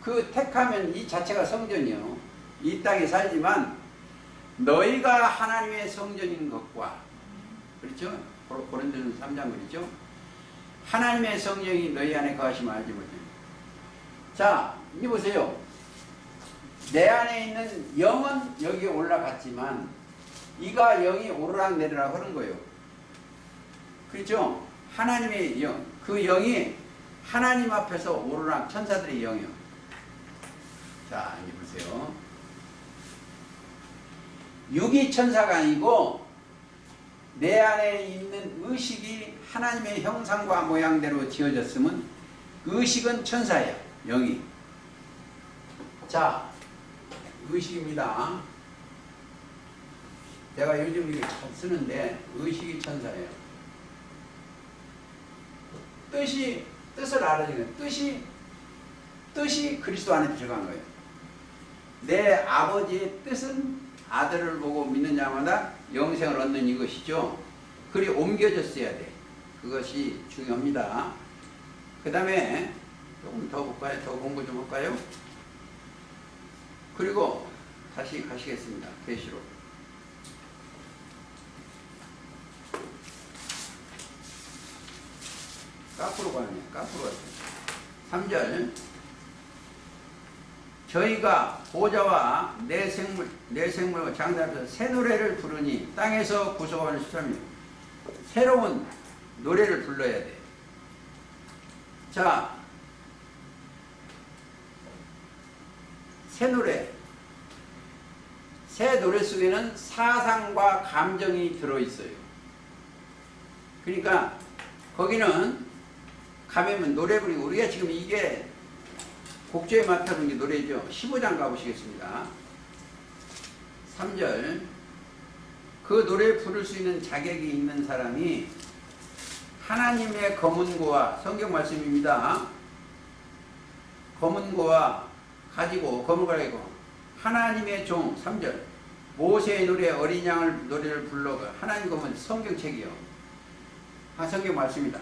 Speaker 1: 그 택하면 이 자체가 성전이요. 이 땅에 살지만 너희가 하나님의 성전인 것과 그렇죠? 고린도전서 3장 그렇죠? 하나님의 성령이 너희 안에 거하시면 알지 못해. 자, 이제 보세요. 내 안에 있는 영은 여기에 올라갔지만 이가 영이 오르락내리락 하는 거예요. 그렇죠? 하나님의 영, 그 영이 하나님 앞에서 오르락 천사들의 영이요. 자, 이제 보세요. 육이 천사가 아니고 내 안에 있는 의식이 하나님의 형상과 모양대로 지어졌으면 의식은 천사예요. 영이. 자, 의식입니다. 제가 요즘 이렇게 쓰는데 의식이 천사예요. 뜻을 알아주는 뜻이 그리스도 안에 들어간 거예요. 내 아버지의 뜻은 아들을 보고 믿는 자마다 영생을 얻는 이것이죠. 그리 옮겨졌어야 돼. 그것이 중요합니다. 그 다음에 조금 더 볼까요? 더 공부 좀 할까요? 그리고 다시 가시겠습니다. 계시록. 까프로 가네. 까프로 가세요. 3절. 저희가 보좌와 내 생물과 장단에서 새 노래를 부르니 땅에서 구속하는 수사입니다. 새로운 노래를 불러야 돼. 자, 새 노래. 새 노래 속에는 사상과 감정이 들어있어요. 그러니까 거기는 가면 노래 부르고 우리가 지금 이게 곡조에 맡아놓은 게 노래죠. 15장 가보시겠습니다. 3절. 그 노래 부를 수 있는 자격이 있는 사람이 하나님의 검은고와 성경 말씀입니다. 검은고와 가지고 하나님의 종 3절. 모세의 노래 어린 양을 노래를 불러 하나님 검은 성경책이요. 성경 말씀입니다.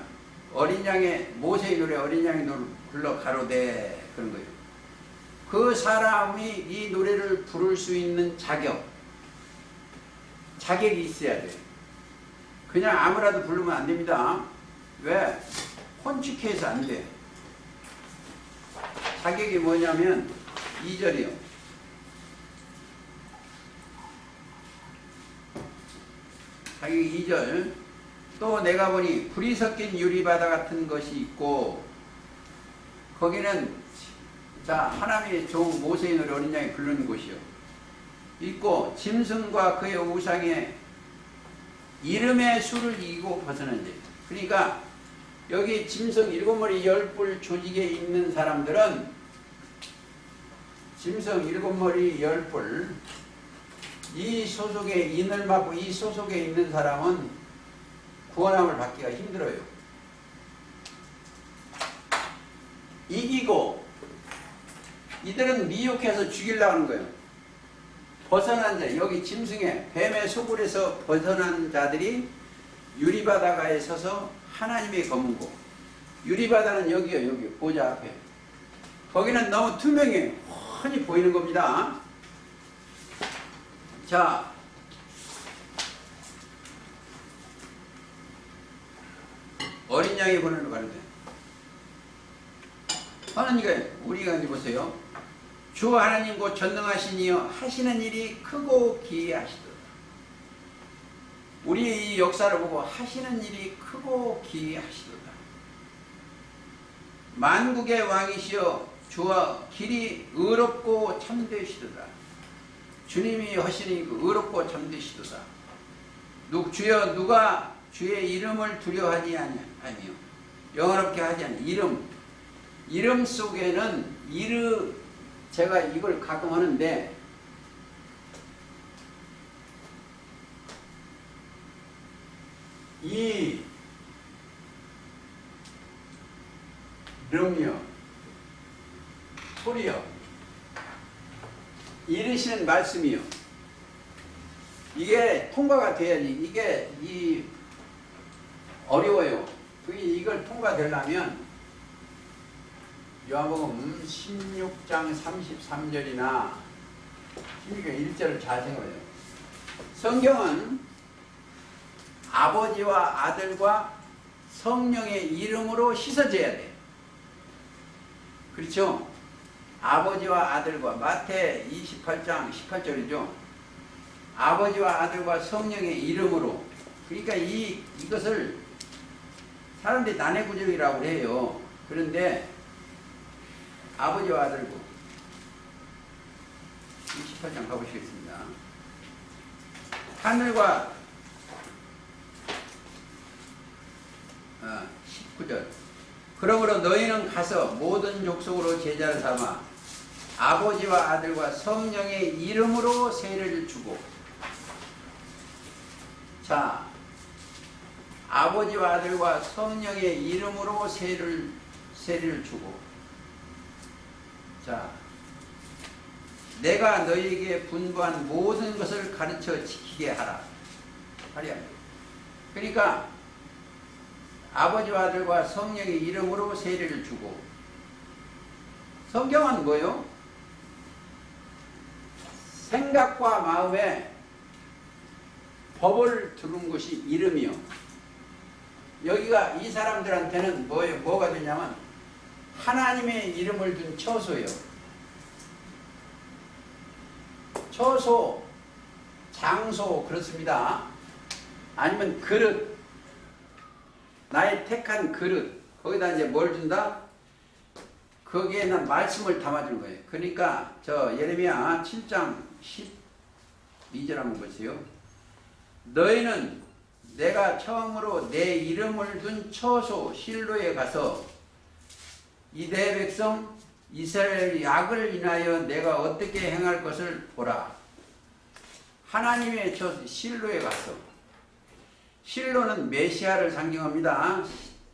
Speaker 1: 어린 양의 모세의 노래 어린 양의 노래 불러 가로되 그런 거예요. 그 사람이 이 노래를 부를 수 있는 자격이 있어야 돼. 그냥 아무라도 부르면 안 됩니다. 왜? 혼축해서 안 돼. 자격이 뭐냐면 2절이요. 자격이 2절. 또 내가 보니 불이 섞인 유리바다 같은 것이 있고 거기는 하나님의 종 모세의 노래 어린 양이 부르는 곳이요. 있고 짐승과 그의 우상의 이름의 수를 이기고 벗어난 자. 그러니까 여기 짐승 7머리 10뿔 조직에 있는 사람들은 짐승 7머리 10뿔 이 소속에 인을 맡고 이 소속에 있는 사람은 구원함을 받기가 힘들어요. 이기고 이들은 미혹해서 죽이려고 하는 거예요. 벗어난 자, 여기 짐승의 뱀의 소굴에서 벗어난 자들이 유리바다가에 서서 하나님의 검은고. 유리바다는 여기요, 여기 보좌 앞에. 거기는 너무 투명해요. 훤히 보이는 겁니다. 자, 어린 양이 보내러 가는데 하나님과 우리가 이제 보세요. 주 하나님 곧 전능하시니여 하시는 일이 크고 기이하시도다. 우리 이 역사를 보고 하시는 일이 크고 기이하시도다. 만국의 왕이시여 주와 길이 의롭고 참되시도다. 주님이 하시니 그 의롭고 참되시도다. 주여 누가 주의 이름을 두려워하지 아니하며 영화롭게 하지 아니하며 이름 속에는 제가 이걸 가끔 하는데 이 이름이요 소리요 이르시는 말씀이요 이게 통과가 돼야지 이게 어려워요. 이걸 통과되려면 요한복음 16장 33절이나 16장 1절을 잘 생각해요. 성경은 아버지와 아들과 성령의 이름으로 씻어져야 돼. 그렇죠? 아버지와 아들과 마태 28장 18절이죠. 아버지와 아들과 성령의 이름으로. 그러니까 이것을 사람들이 난해구절이라고 해요. 그런데 아버지와 아들고 28장 가보시겠습니다. 하늘과 19절 그러므로 너희는 가서 모든 족속으로 제자를 삼아 아버지와 아들과 성령의 이름으로 세례를 주고 자 아버지와 아들과 성령의 이름으로 세례를 주고 자 내가 너희에게 분부한 모든 것을 가르쳐 지키게 하라. 그러니까 아버지와 아들과 성령의 이름으로 세례를 주고 성경은 뭐요? 생각과 마음에 법을 두는 것이 이름이요. 여기가 이 사람들한테는 뭐가 되냐면 하나님의 이름을 둔 처소예요. 처소, 장소 그렇습니다. 아니면 그릇, 나의 택한 그릇 거기다 이제 뭘 준다? 거기에는 말씀을 담아주는 거예요. 그러니까 저 예레미야 7장 12절 한번 보세요. 너희는 내가 처음으로 내 이름을 둔 처소 실로에 가서 이 내 백성 이스라엘 약을 인하여 내가 어떻게 행할 것을 보라. 하나님의 처소 실로에 가서 실로는 메시아를 상징합니다.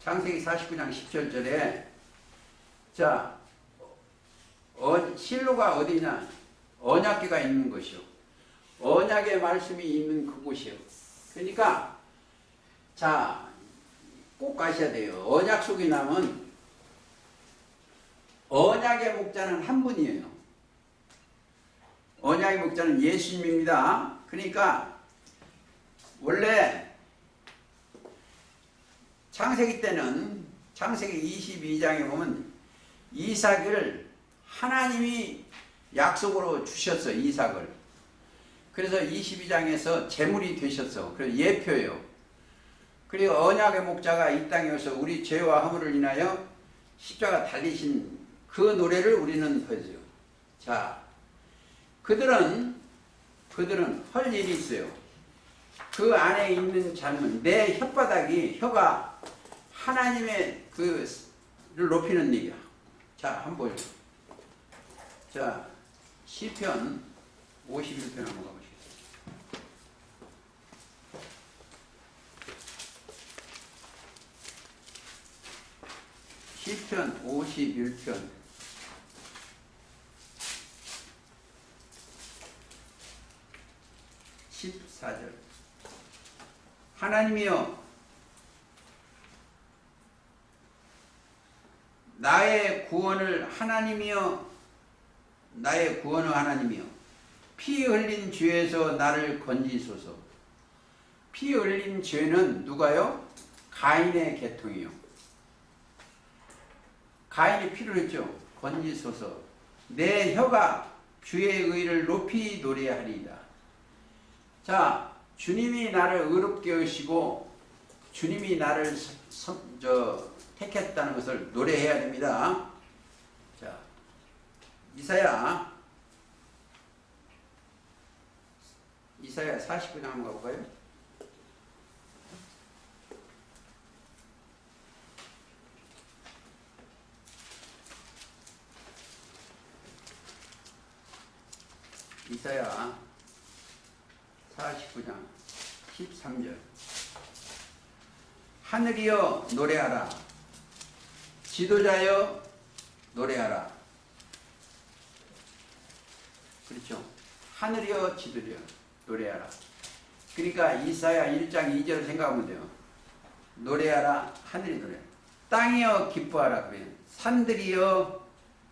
Speaker 1: 창세기 49장 17절에 자 실로가 어디냐? 언약궤가 있는 것이요. 언약의 말씀이 있는 그곳이요. 그러니까 자 꼭 가셔야 돼요. 언약 속에 남은 언약의 목자는 한 분이에요. 언약의 목자는 예수님입니다. 그러니까 원래 창세기 때는 창세기 22장에 보면 이삭을 하나님이 약속으로 주셨어요. 이삭을. 그래서 22장에서 제물이 되셨어. 그래서 예표예요. 그리고 언약의 목자가 이 땅에 와서 우리 죄와 허물을 인하여 십자가 달리신 그 노래를 우리는 보여줘요. 자, 그들은 할 일이 있어요. 그 안에 있는 삶은 내 혓바닥이 하나님의 그를 높이는 얘기야. 자, 한번 보죠. 자, 시편 51편 한번 가보시겠습니다. 시편 51편 14절 하나님이여 나의 구원을 하나님이여 나의 구원을 하나님이여 피 흘린 죄에서 나를 건지소서. 피 흘린 죄는 누가요? 가인의 계통이요. 가인이 피를 흘렸죠. 건지소서. 내 혀가 주의 의를 높이 노래하리이다. 자, 주님이 나를 의롭게 하시고 주님이 나를 택했다는 것을 노래해야 됩니다. 자, 이사야 49장 한번 가볼까요? 이사야 49장 13절. 하늘이여 노래하라. 지도자여 노래하라. 그렇죠. 하늘이여 지도자여 노래하라. 그러니까 이사야 1장 2절을 생각하면 돼요. 노래하라. 하늘이 노래. 땅이여 기뻐하라. 그래요. 산들이여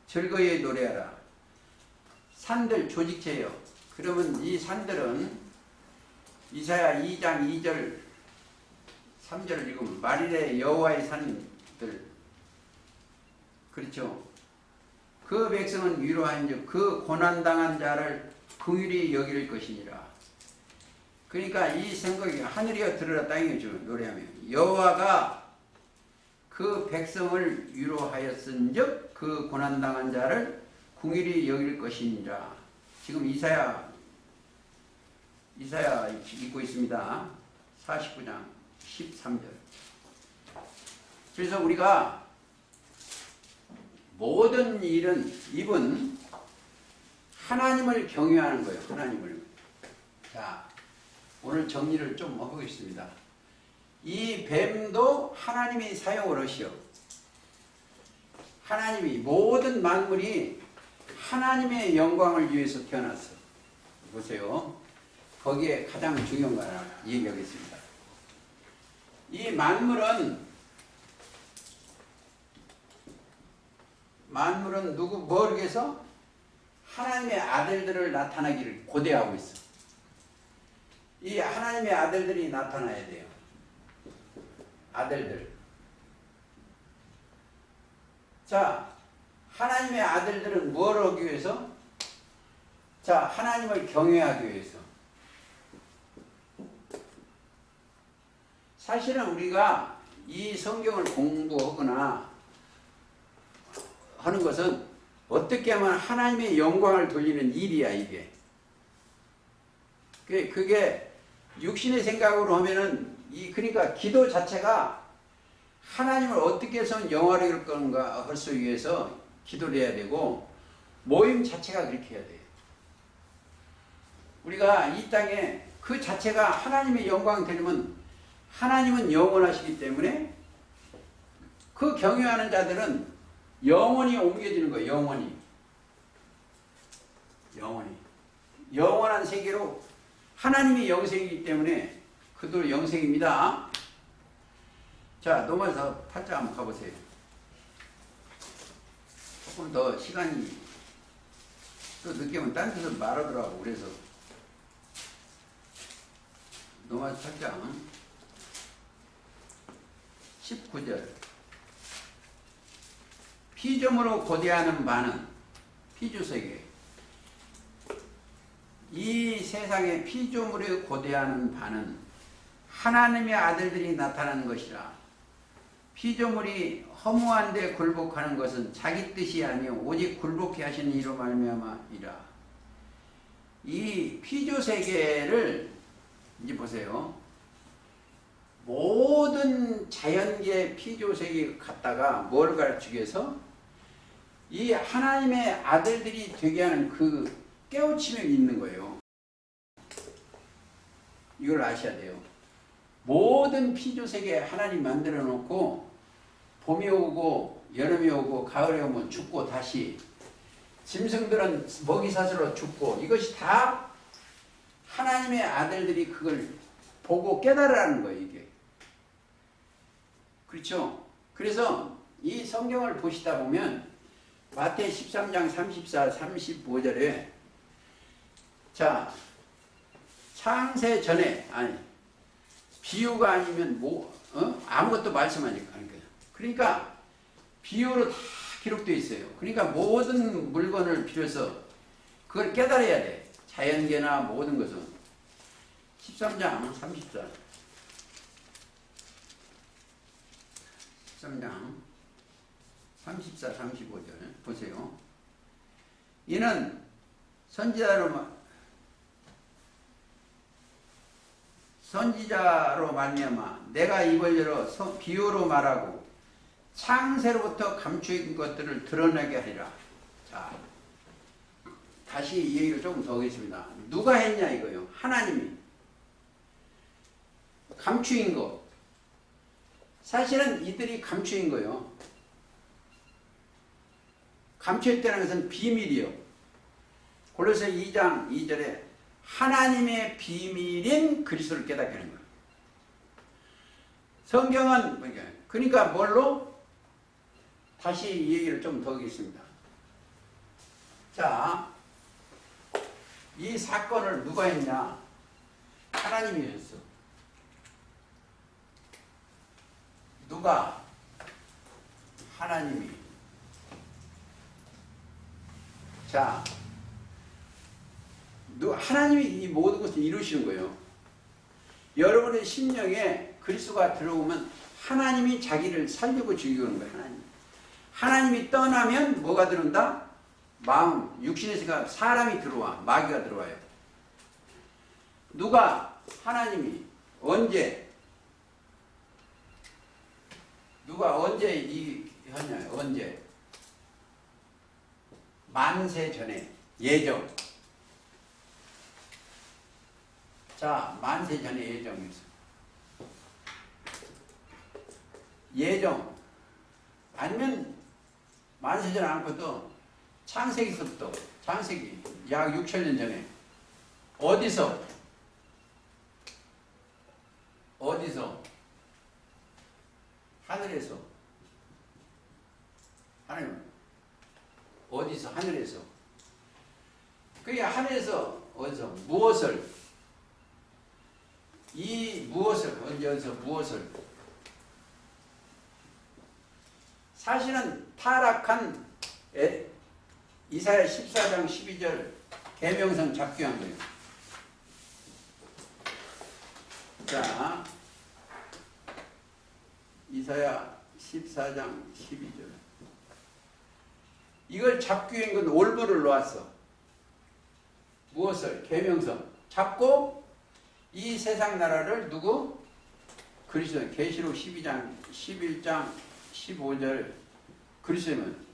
Speaker 1: 즐거이 노래하라. 산들 조직체예요. 그러면 이 산들은 이사야 2장 2절 3절을 읽으면 만일의 여호와의 산들, 그렇죠. 그 백성은 위로하인즉 그 고난당한 자를 긍휼히 여길 것이니라. 그러니까 이 생각이 하늘이여 들으라 땅이여 주라 노래하며 여호와가 그 백성을 위로하였은즉 그 고난당한 자를 긍휼히 여길 것이니라. 지금 이사야 읽고 있습니다. 49장 13절. 그래서 우리가 모든 일은 입은 하나님을 경외하는 거예요. 하나님을. 자, 오늘 정리를 좀 해보겠습니다. 이 뱀도 하나님이 사용을 하시오. 하나님이 모든 만물이 하나님의 영광을 위해서 태어났어. 보세요. 거기에 가장 중요한 거 하나 얘기하겠습니다. 이 만물은 뭘 위해서? 하나님의 아들들을 나타나기를 고대하고 있어. 이 하나님의 아들들이 나타나야 돼요. 아들들. 자, 하나님의 아들들은 뭘 하기 위해서? 자, 하나님을 경외하기 위해서. 사실은 우리가 이 성경을 공부하거나 하는 것은 어떻게 하면 하나님의 영광을 돌리는 일이야, 이게. 그게 육신의 생각으로 하면은, 그러니까 기도 자체가 하나님을 어떻게 해서 영화를 이룰 건가 할 수 위해서 기도를 해야 되고, 모임 자체가 그렇게 해야 돼요. 우리가 이 땅에 그 자체가 하나님의 영광이 되려면 하나님은 영원하시기 때문에 그 경외하는 자들은 영원히 옮겨지는 거예요. 영원히. 영원한 세계로 하나님이 영생이기 때문에 그들 영생입니다. 자, 넘어서 8장 한번 가보세요. 조금 더 시간이 또 늦게 오면 딴 데서 말하더라고. 그래서 넘어서 8장 19절. 피조물로 고대하는 바는 피조세계. 이 세상의 피조물에 고대하는 바는 하나님의 아들들이 나타나는 것이라. 피조물이 허무한 데 굴복하는 것은 자기 뜻이 아니요 오직 굴복해 하시는 이로 말미암아이라. 이 피조세계를 이제 보세요. 모든 자연계 피조세계 갖다가 뭘 가르치기 위해서? 이 하나님의 아들들이 되게 하는 그 깨우침이 있는 거예요. 이걸 아셔야 돼요. 모든 피조세계 하나님 만들어 놓고 봄이 오고 여름이 오고 가을이 오면 죽고 다시 짐승들은 먹이 사슬로 죽고 이것이 다 하나님의 아들들이 그걸 보고 깨달으라는 거예요. 이게. 그렇죠? 그래서 이 성경을 보시다 보면 마태 13장 34, 35절에 자, 창세 전에 비유가 아니면 아무것도 말씀하니까. 그러니까 비유로 다 기록되어 있어요. 그러니까 모든 물건을 빌어서 그걸 깨달아야 돼. 자연계나 모든 것은. 13장 30절. 13장 34, 35절 보세요. 이는 선지자로 말미암아 내가 입을 열어 비유로 말하고 창세로부터 감추인 것들을 드러내게 하리라. 자, 다시 이 얘기를 조금 더 하겠습니다. 누가 했냐 이거요. 하나님이 감추인 것. 사실은 이들이 감추인 거요. 감추었다는 것은 비밀이요. 골로새 2장 2절에 하나님의 비밀인 그리스도를 깨닫게 하는 거예요. 성경은 그러니까 뭘로? 다시 이 얘기를 좀 더 하겠습니다. 자, 이 사건을 누가 했냐? 하나님이 했어. 누가? 하나님이. 자, 하나님이 이 모든 것을 이루시는 거예요. 여러분의 심령에 그리스도가 들어오면 하나님이 자기를 살리고 죽이는 거예요. 하나님이 떠나면 뭐가 들어온다? 마음, 육신에서 사람이 들어와, 마귀가 들어와요. 누가? 하나님이. 언제? 누가 언제 이 하냐? 언제? 만세 전에. 예정. 자, 만세 전에 예정에서. 예정. 아니면 만세 전 않고도 창세기서부터, 창세기 약 6천년 전에 어디서? 하늘에서. 하나님 어디서? 하늘에서. 그게 하늘에서 어디서? 무엇을? 이 무엇을? 어디서 무엇을? 사실은 타락한 이사야 14장 12절 계명성 잡기한 거예요. 자, 이사야 14장 12절. 이걸 잡기 위한 건 올부를 놓았어. 무엇을? 계명성. 잡고 이 세상 나라를 누구? 그리스도. 계시록 12장 11장 15절 그리스도는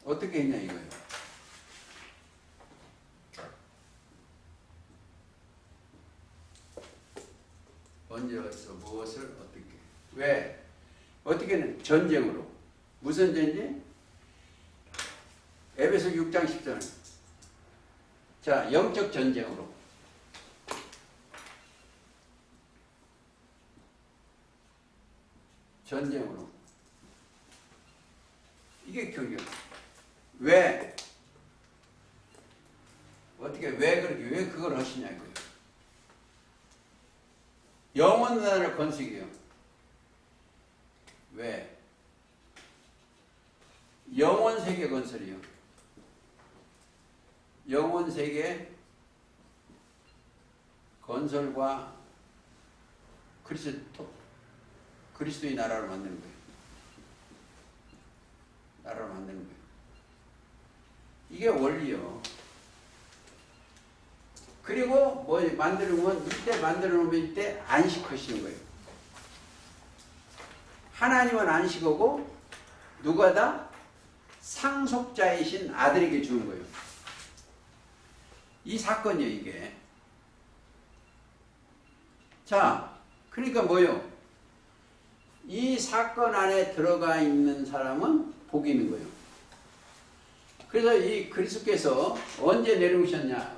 Speaker 1: 어떻게 했냐 이거예요. 언제 어디서 무엇을 어떻게 왜 어떻게는 전쟁으로. 무슨 전쟁? 에베소 6장 10절. 자, 영적 전쟁으로. 전쟁으로. 이게 교육. 왜? 어떻게, 왜 그걸 하시냐, 이거예요. 영원 나라를 건설이요. 왜? 영원 세계 건설이요. 영원 세계 건설과 그리스도의 나라를 만드는 거예요. 나라를 만드는 거예요. 이게 원리요. 그리고 뭐 만들면 이때 만들어 놓으면 이때 안식하시는 거예요. 하나님은 안식하고 누가다? 상속자이신 아들에게 주는 거예요. 이 사건이에요, 이게. 자, 그러니까 뭐요? 이 사건 안에 들어가 있는 사람은 복이 있는 거예요. 그래서 이 그리스도께서 언제 내려오셨냐?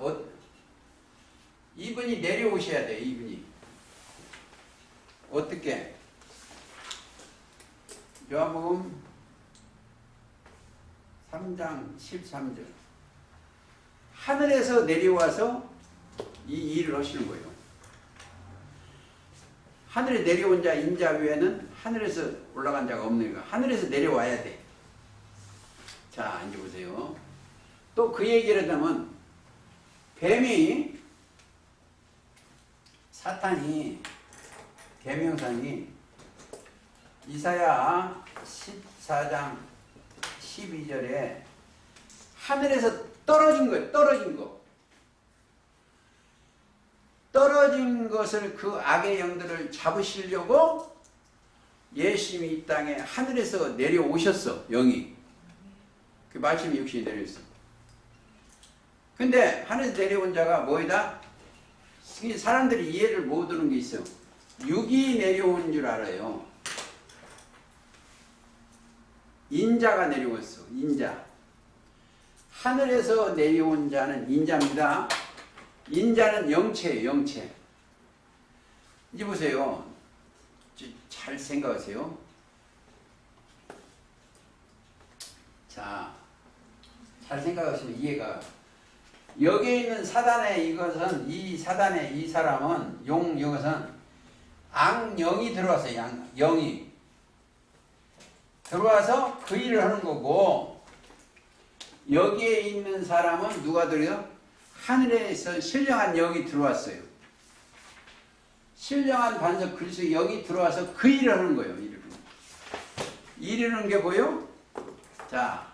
Speaker 1: 이분이 내려오셔야 돼, 이분이. 어떻게? 요한복음 3장 13절. 하늘에서 내려와서 이 일을 하시는 거예요. 하늘에 내려온 자 인자 외에는 하늘에서 올라간 자가 없는 거야. 하늘에서 내려와야 돼. 자, 이제 보세요. 또 그 얘기를 하면 뱀이 사탄이 계명상이 이사야 14장 12절에 하늘에서 떨어진 거예요. 떨어진 거. 떨어진 것을 그 악의 영들을 잡으시려고 예수님이 이 땅에 하늘에서 내려오셨어. 영이. 그 말씀이 육신이 내려있어. 근데 하늘에서 내려온 자가 뭐이다? 사람들이 이해를 못하는 게 있어요. 육이 내려온 줄 알아요. 인자가 내려왔어. 인자. 하늘에서 내려온 자는 인자입니다. 인자는 영체예요. 영체. 이제 보세요. 잘 생각하세요. 자, 잘 생각하시면 이해가. 여기에 있는 사단의 이것은, 이 사단의 이 사람은, 이것은 악영이 들어왔어요. 영이. 들어와서 그 일을 하는 거고, 여기에 있는 사람은 누가 들어요? 하늘에서 신령한 영이 들어왔어요. 신령한 반석 그리스도의 영이 들어와서 그 일을 하는 거예요. 이르는 게 뭐예요? 자,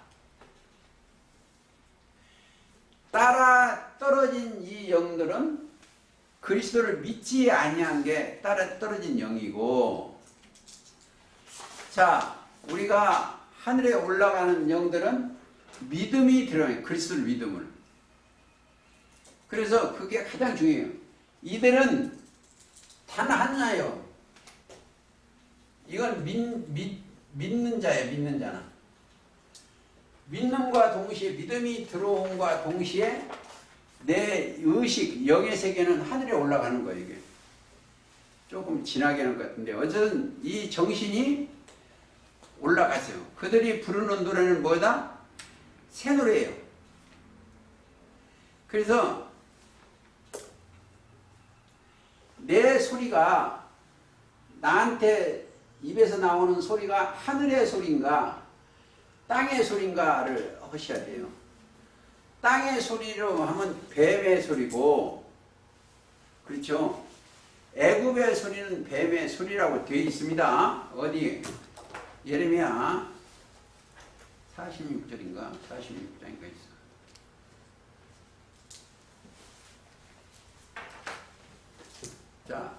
Speaker 1: 따라 떨어진 이 영들은 그리스도를 믿지 아니한 게 따라 떨어진 영이고, 자, 우리가 하늘에 올라가는 영들은 믿음이 들어요. 그리스도를 믿음을. 그래서 그게 가장 중요해요. 이들은 단 하나예요. 이건 믿는 자예요. 믿는 자는. 믿음과 동시에 믿음이 들어옴과 동시에 내 의식, 영의 세계는 하늘에 올라가는 거예요. 이게 조금 진하게 하는 것 같은데 어쨌든 이 정신이 올라갔어요. 그들이 부르는 노래는 뭐다? 새 노래예요. 그래서 내 소리가 나한테 입에서 나오는 소리가 하늘의 소리인가 땅의 소리인가를 하셔야 돼요. 땅의 소리로 하면 뱀의 소리고, 그렇죠? 애굽의 소리는 뱀의 소리라고 되어 있습니다. 어디? 예레미야 46절인가 46장인가 있어. 자,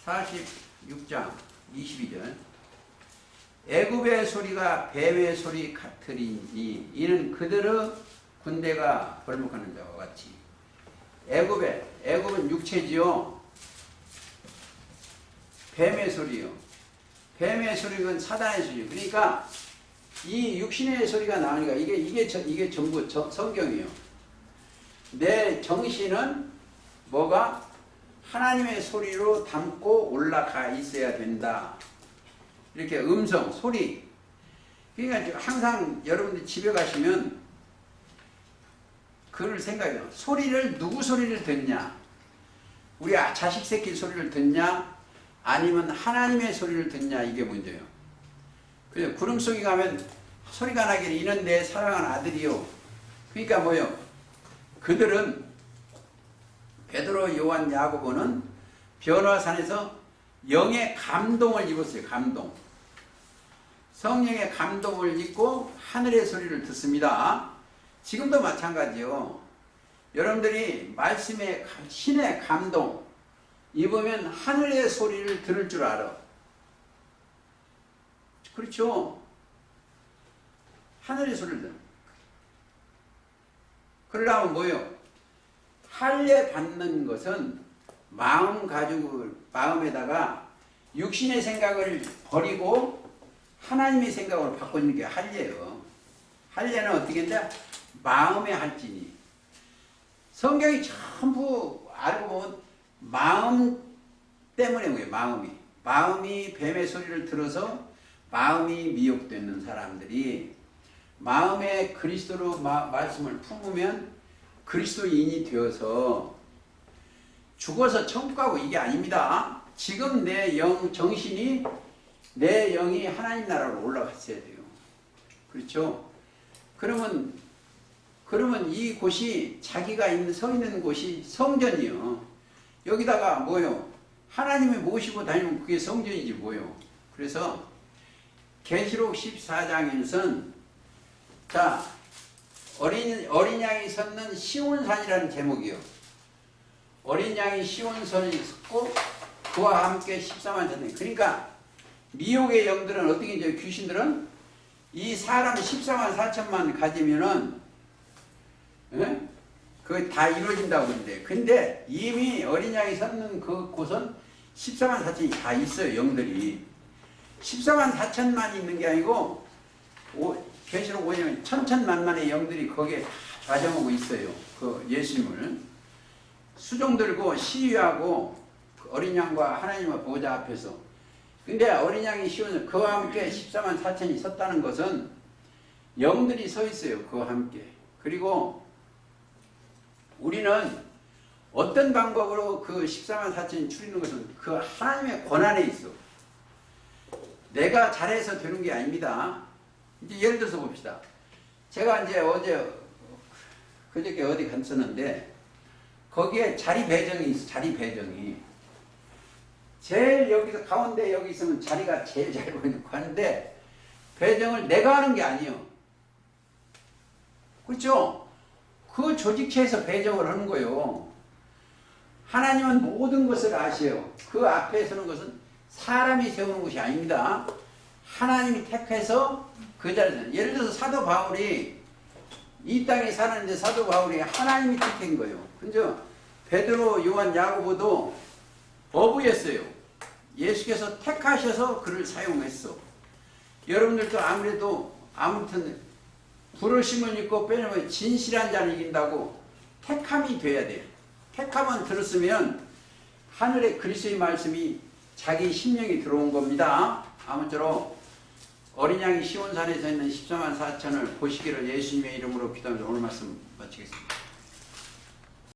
Speaker 1: 46장 22절. 애굽의 소리가 뱀의 소리 같으리니 이는 그들의 군대가 벌목하는 자와 같이. 애굽은 육체지요. 뱀의 소리요. 뱀의 소리는 사단의 소리요. 그러니까 이 육신의 소리가 나오니까 이게 전부 성경이에요. 내 정신은 뭐가 하나님의 소리로 담고 올라가 있어야 된다. 이렇게 음성, 소리. 그러니까 항상 여러분들 집에 가시면 그걸 생각해요. 소리를, 누구 소리를 듣냐? 우리 자식 새끼 소리를 듣냐? 아니면 하나님의 소리를 듣냐? 이게 문제예요. 그래서 구름 속에 가면 소리가 나기를 이는 내 사랑하는 아들이요. 그러니까 뭐요? 그들은 베드로, 요한, 야고보는 변화산에서 영의 감동을 입었어요. 감동. 성령의 감동을 입고 하늘의 소리를 듣습니다. 지금도 마찬가지요. 여러분들이 말씀의 신의 감동 입으면 하늘의 소리를 들을 줄 알아. 그렇죠? 하늘의 소리를 들어. 그러려면 뭐예요? 할례 받는 것은 마음에다가 육신의 생각을 버리고 하나님의 생각으로 바꾸는 게 할례예요. 할례는 어떻게 했냐? 마음의 할지니. 성경이 전부 알고 보면 마음 때문에 뭐예요? 마음이 뱀의 소리를 들어서 마음이 미혹되는 사람들이 마음에 그리스도로 말씀을 품으면 그리스도인이 되어서 죽어서 천국 가고 이게 아닙니다. 지금 내 정신이 내 영이 하나님 나라로 올라갔어야 돼요. 그렇죠? 그러면 이 곳이 자기가 서 있는 곳이 성전이요. 여기다가 뭐요? 하나님이 모시고 다니면 그게 성전이지 뭐요. 그래서 계시록 14장에서는 자 어린 양이 섰는 시온산이라는 제목이요. 어린 양이 시온산에 섰고 그와 함께 14만 천대. 그러니까 미혹의 영들은 어떻게 이제 귀신들은 이 사람 14만 4천만 가지면은 그거 다 이루어진다고 그러는데 근데 이미 어린 양이 섰는 그 곳은 14만 4천이 다 있어요. 영들이 14만 4천만 있는 게 아니고 계시록 5년 천천만만의 영들이 거기에 다 좌정하고 있어요. 그 예수님을 수종 들고 시위하고 어린 양과 하나님의 보좌 앞에서. 근데 어린 양이 시온을 그와 함께 14만 4천이 섰다는 것은 영들이 서 있어요. 그와 함께. 그리고 우리는 어떤 방법으로 그 14만 4천이 추리는 것은 그 하나님의 권한에 있어. 내가 잘해서 되는 게 아닙니다. 이제 예를 들어서 봅시다. 제가 이제 그저께 어디 갔었는데 거기에 자리 배정이 있어. 자리 배정이. 제일 여기서 가운데 여기 있으면 자리가 제일 잘 보이고 하는데 배정을 내가 하는 게 아니에요. 그렇죠? 그 조직체에서 배정을 하는 거예요. 하나님은 모든 것을 아셔요. 그 앞에 서는 것은 사람이 세우는 것이 아닙니다. 하나님이 택해서 그 자리에서 예를 들어서 사도 바울이 이 땅에 사는데 사도 바울이 하나님이 택한 거예요. 근데 베드로, 요한, 야고보도 어부였어요. 예수께서 택하셔서 그를 사용했어. 여러분들도 아무튼 부르심을 입고 빼놓으면 진실한 자를 이긴다고 택함이 돼야 돼요. 택함은 들었으면 하늘의 그리스도의 말씀이 자기 심령이 들어온 겁니다. 아무쪼록 어린 양이 시온산에 서 있는 14만 4천을 보시기를 예수님의 이름으로 기도하면서 오늘 말씀 마치겠습니다.